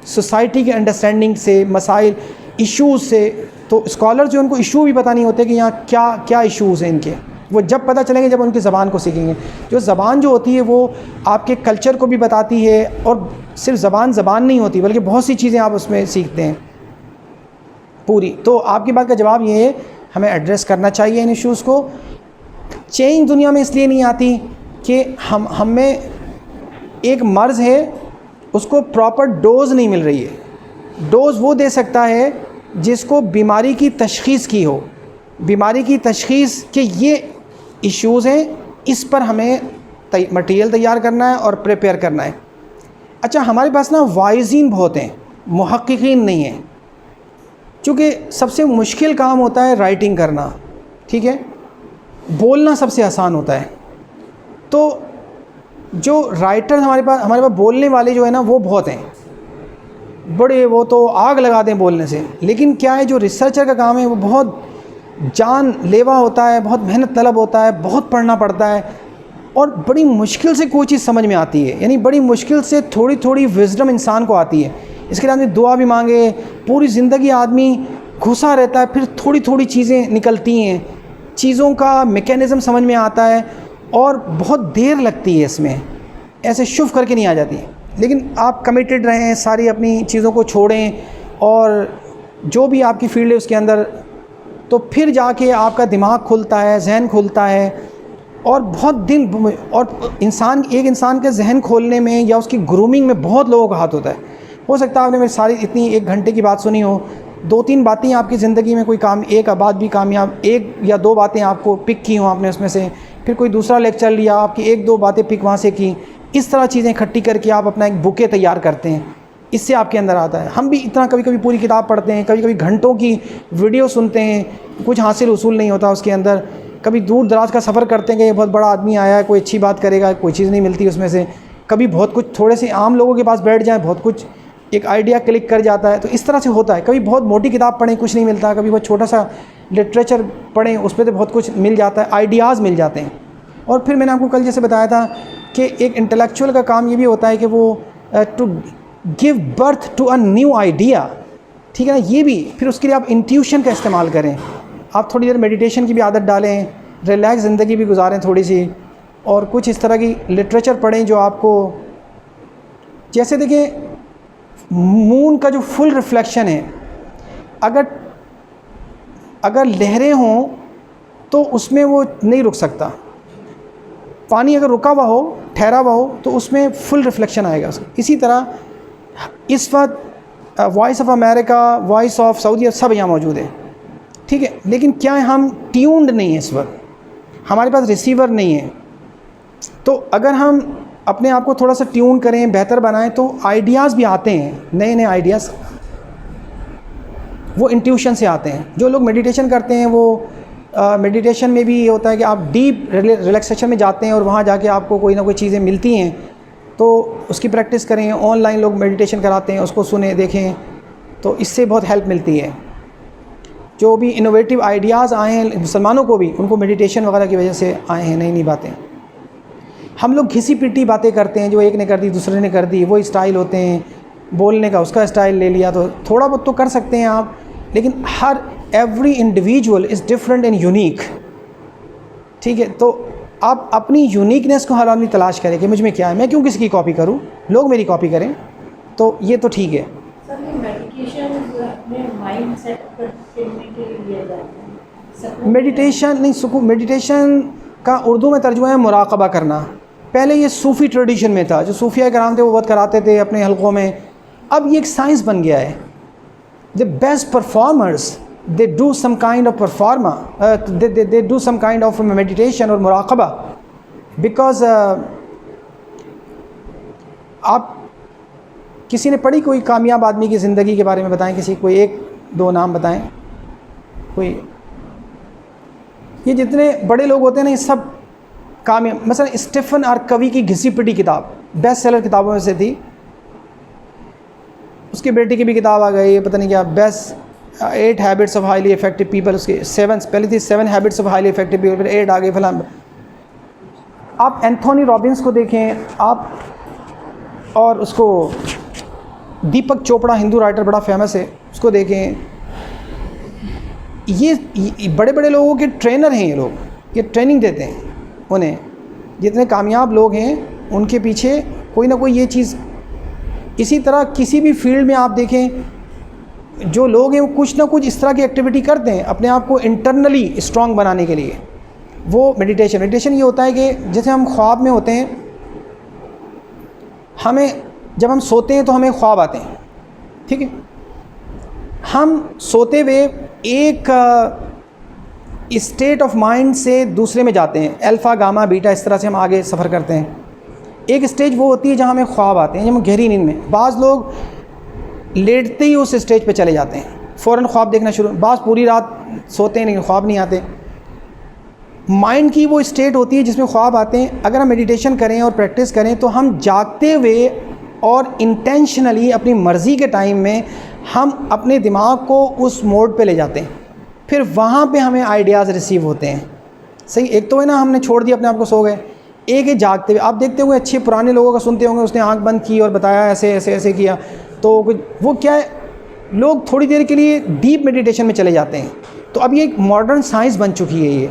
سوسائٹی کے انڈرسٹینڈنگ سے, مسائل, ایشوز سے, تو اسکالر جو ان کو ایشو بھی پتہ نہیں ہوتے کہ یہاں کیا ایشوز ہیں ان کے, وہ جب پتہ چلیں گے جب ان کی زبان کو سیکھیں گے. جو زبان جو ہوتی ہے وہ آپ کے کلچر کو بھی بتاتی ہے, اور صرف زبان نہیں ہوتی بلکہ بہت سی چیزیں آپ اس میں سیکھتے ہیں. پوری. تو آپ کی بات کا جواب یہ ہے ہمیں ایڈریس کرنا چاہیے ان ایشوز کو. چینج دنیا میں اس لیے نہیں آتی کہ ہم میں ایک مرض ہے, اس کو پراپر ڈوز نہیں مل رہی ہے. ڈوز وہ دے سکتا ہے جس کو بیماری کی تشخیص کی ہو, بیماری کی تشخیص کہ یہ ایشوز ہیں, اس پر ہمیں مٹیریل تیار کرنا ہے اور پریپیئر کرنا ہے. اچھا, ہمارے پاس نا وائزین بہت ہیں, محققین نہیں ہیں. چونکہ سب سے مشکل کام ہوتا ہے رائٹنگ کرنا, ٹھیک ہے, بولنا سب سے آسان ہوتا ہے. تو جو رائٹر ہمارے پاس بولنے والے جو ہے نا وہ بہت ہیں, بڑے, وہ تو آگ لگا دیں بولنے سے. لیکن کیا ہے, جو ریسرچر کا کام ہے وہ بہت جان لیوا ہوتا ہے, بہت محنت طلب ہوتا ہے, بہت پڑھنا پڑتا ہے, اور بڑی مشکل سے کوئی چیز سمجھ میں آتی ہے. یعنی بڑی مشکل سے تھوڑی تھوڑی وزڈم انسان کو آتی ہے. اس کے لیے آدمی دعا بھی مانگے, پوری زندگی آدمی گھسا رہتا ہے, پھر تھوڑی تھوڑی چیزیں نکلتی ہیں, چیزوں کا میکینزم سمجھ میں آتا ہے, اور بہت دیر لگتی ہے اس میں, ایسے شف کر کے نہیں آ جاتی. لیکن آپ کمیٹڈ رہیں, ساری اپنی چیزوں کو چھوڑیں, اور جو بھی آپ کی فیلڈ ہے اس کے اندر, تو پھر جا کے آپ کا دماغ کھلتا ہے, ذہن کھلتا ہے. اور بہت دن, اور ایک انسان کے ذہن کھولنے میں یا اس کی گرومنگ میں بہت لوگوں کا ہاتھ ہوتا ہے. ہو سکتا ہے آپ نے میری ساری اتنی 1 گھنٹے کی بات سنی ہو, 2-3 باتیں آپ کی زندگی میں کوئی کام, ایک بات بھی کامیاب, 1 یا 2 باتیں آپ کو پک کی ہوں آپ نے اس میں سے, پھر کوئی دوسرا لیکچر لیا, آپ کی 1-2 باتیں پک وہاں سے کی. اس طرح چیزیں اکٹھی کر کے آپ اپنا ایک بوکے تیار کرتے ہیں, اس سے آپ کے اندر آتا ہے. ہم بھی اتنا کبھی کبھی پوری کتاب پڑھتے ہیں, کبھی کبھی گھنٹوں کی ویڈیو سنتے ہیں, کچھ حاصل اصول نہیں ہوتا اس کے اندر. کبھی دور دراز کا سفر کرتے ہیں کہ یہ بہت بڑا آدمی آیا ہے, کوئی اچھی بات کرے گا, کوئی چیز نہیں ملتی اس میں سے. کبھی بہت کچھ تھوڑے سے عام لوگوں کے پاس بیٹھ جائیں, بہت کچھ ایک آئیڈیا کلک کر جاتا ہے. تو اس طرح سے ہوتا ہے. کبھی بہت موٹی کتاب پڑھیں, کچھ نہیں ملتا. کبھی بہت چھوٹا سا لٹریچر پڑھیں, اس پہ تو بہت کچھ مل جاتا ہے, آئیڈیاز مل جاتے ہیں. اور پھر میں نے آپ کو کل جیسے بتایا تھا کہ ایک انٹلیکچوئل کا کام یہ بھی ہوتا ہے کہ وہ to give birth to a new idea, ٹھیک ہے نا. یہ بھی پھر اس کے لیے آپ انٹیوشن کا استعمال کریں, آپ تھوڑی دیر میڈیٹیشن کی بھی عادت ڈالیں, ریلیکس زندگی بھی گزاریں تھوڑی سی, اور کچھ اس طرح کی لٹریچر پڑھیں جو آپ کو, جیسے دیکھیں مون کا جو فل ریفلیکشن ہے, اگر لہریں ہوں تو اس میں وہ نہیں رک سکتا. پانی اگر رکا ہوا ہو, ٹھہرا ہوا ہو, تو اس میں فل ریفلیکشن آئے گا. اسی طرح اس وقت voice of America, voice of Saudi, سب یہاں موجود ہے, ٹھیک ہے. لیکن کیا ہم ٹیونڈ نہیں ہیں اس وقت, ہمارے پاس ریسیور نہیں ہے. تو اگر ہم اپنے آپ کو تھوڑا سا ٹیون کریں, بہتر بنائیں, تو آئیڈیاز بھی آتے ہیں, نئے نئے آئیڈیاز, وہ انٹیوشن سے آتے ہیں. جو لوگ میڈیٹیشن کرتے ہیں وہ میڈیٹیشن میں بھی یہ ہوتا ہے کہ آپ ڈیپ ریلیکسیشن میں جاتے ہیں, اور وہاں جا کے آپ کو کوئی نہ کوئی چیزیں ملتی ہیں, تو اس کی پریکٹس کریں. آن لائن لوگ میڈیٹیشن کراتے ہیں, اس کو سنیں, دیکھیں, تو اس سے بہت ہیلپ ملتی ہے. جو بھی انوویٹیو آئیڈیاز آئے ہیں مسلمانوں کو بھی, ان کو میڈیٹیشن وغیرہ کی وجہ سے آئے ہیں, نئی نئی باتیں. ہم لوگ گھسی پیٹی باتیں کرتے ہیں, جو ایک نے کر دی دوسرے نے کر دی, وہ اسٹائل ہوتے ہیں بولنے کا, اس کا اسٹائل لے لیا. تو تھوڑا بہت تو کر سکتے ہیں آپ, لیکن every individual is different and unique, ٹھیک ہے. تو آپ اپنی یونیکنیس کو ہر آدمی تلاش کریں کہ مجھ میں کیا ہے, میں کیوں کسی کی کاپی کروں, لوگ میری کاپی کریں, تو یہ تو ٹھیک ہے. سر یہ میڈیٹیشن میں مائنڈ سیٹ کرنے کے لیے لیا جاتا ہے. میڈیٹیشن نہیں, سکون. میڈیٹیشن کا اردو میں ترجمہ ہے مراقبہ کرنا. پہلے یہ صوفی ٹریڈیشن میں تھا, جو صوفیہ کرام تھے وہ بہت کراتے تھے اپنے حلقوں میں. اب یہ ایک سائنس بن گیا ہے. The best performers they do some kind of they do some kind of meditation اور مراقبہ, because آپ کسی نے پڑھی کوئی کامیاب آدمی کی زندگی کے بارے میں بتائیں, کسی کوئی 1-2 نام بتائیں. کوئی, یہ جتنے بڑے لوگ ہوتے ہیں نا یہ سب کامیاب. مثلا اسٹیفن آر کوی کی گھسی پٹی کتاب بیسٹ سیلر کتابوں میں سے تھی. اس کی بیٹی کی بھی کتاب آ گئی, پتہ نہیں کیا, best 8 habits of highly effective people. اس کی 7 پہلے تھی 7 habits of highly effective people, پھر 8 آ گئی فلاں. آپ اینتھونی رابنس کو دیکھیں آپ, اور اس کو دیپک چوپڑا, ہندو رائٹر بڑا فیمس ہے, اس کو دیکھیں. یہ بڑے بڑے لوگوں کے ٹرینر ہیں, یہ لوگ یہ ٹریننگ دیتے ہیں انہیں. جتنے کامیاب لوگ ہیں ان کے پیچھے کوئی نہ کوئی یہ چیز. اسی طرح کسی بھی فیلڈ میں آپ دیکھیں, جو لوگ ہیں وہ کچھ نہ کچھ اس طرح کی ایکٹیویٹی کرتے ہیں اپنے آپ کو انٹرنلی اسٹرانگ بنانے کے لیے. وہ میڈیٹیشن یہ ہوتا ہے کہ جیسے ہم خواب میں ہوتے ہیں, جب ہم سوتے ہیں تو ہمیں خواب آتے ہیں, ٹھیک ہے. ہم سوتے ہوئے ایک اسٹیٹ آف مائنڈ سے دوسرے میں جاتے ہیں, الفا گاما بیٹا اس طرح سے ہم آگے سفر کرتے ہیں. ایک اسٹیج وہ ہوتی ہے جہاں ہمیں خواب آتے ہیں, جب ہم گہری نیند میں. بعض لوگ لیٹتے ہی اس اسٹیج پہ چلے جاتے ہیں, فوراً خواب دیکھنا شروع. بعض پوری رات سوتے ہیں لیکن خواب نہیں آتے. مائنڈ کی وہ اسٹیٹ ہوتی ہے جس میں خواب آتے ہیں. اگر ہم میڈیٹیشن کریں اور پریکٹس کریں تو ہم جاگتے ہوئے اور انٹینشنلی اپنی مرضی کے ٹائم میں ہم اپنے دماغ کو اس موڈ پہ لے جاتے ہیں. پھر وہاں پہ ہمیں آئیڈیاز ریسیو ہوتے ہیں. صحیح, ایک تو ہے نا ہم نے چھوڑ دیا اپنے آپ کو, سو گئے. ایک ہے جاگتے ہوئے. آپ دیکھتے ہوئے اچھے پرانے لوگوں کا سنتے ہوں گے, اس نے آنکھ بند کی اور بتایا ایسے ایسے ایسے کیا, تو وہ کیا ہے, لوگ تھوڑی دیر کے لیے ڈیپ میڈیٹیشن میں چلے جاتے ہیں. تو اب یہ ایک ماڈرن سائنس بن چکی ہے یہ.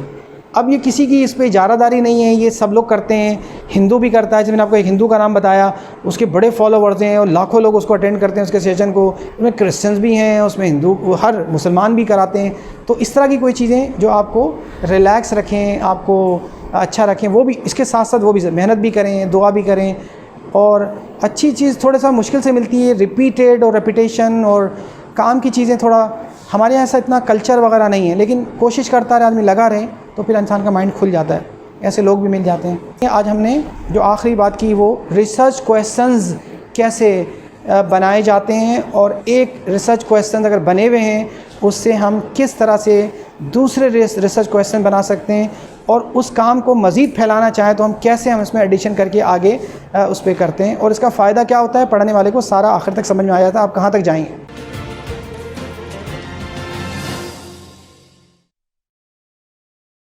اب یہ کسی کی اس پہ اجارہ داری نہیں ہے, یہ سب لوگ کرتے ہیں. ہندو بھی کرتا ہے, جس میں نے آپ کو ایک ہندو کا نام بتایا, اس کے بڑے فالوورز ہیں اور لاکھوں لوگ اس کو اٹینڈ کرتے ہیں اس کے سیشن کو. اس میں کرسچنز بھی ہیں, اس میں ہندو, ہر مسلمان بھی کراتے ہیں. تو اس طرح کی کوئی چیزیں جو آپ کو ریلیکس رکھیں, آپ کو اچھا رکھیں, وہ بھی اس کے ساتھ ساتھ وہ بھی محنت بھی کریں, دعا بھی کریں. اور اچھی چیز تھوڑا سا مشکل سے ملتی ہے, ریپیٹیڈ اور ریپیٹیشن اور کام کی چیزیں. تھوڑا ہمارے یہاں ایسا اتنا کلچر وغیرہ نہیں ہے, لیکن کوشش کرتا رہے آدمی, لگا رہے, تو پھر انسان کا مائنڈ کھل جاتا ہے. ایسے لوگ بھی مل جاتے ہیں. آج ہم نے جو آخری بات کی وہ ریسرچ کویسچنز کیسے بنائے جاتے ہیں, اور ایک ریسرچ کویسچنز اگر بنے ہوئے ہیں اس سے ہم کس طرح سے دوسرے ریسرچ کویسچن بنا سکتے ہیں, اور اس کام کو مزید پھیلانا چاہیں تو ہم کیسے اس میں ایڈیشن کر کے آگے اس پہ کرتے ہیں, اور اس کا فائدہ کیا ہوتا ہے. پڑھنے والے کو سارا آخر تک سمجھ میں آ جاتا ہے آپ کہاں تک جائیں.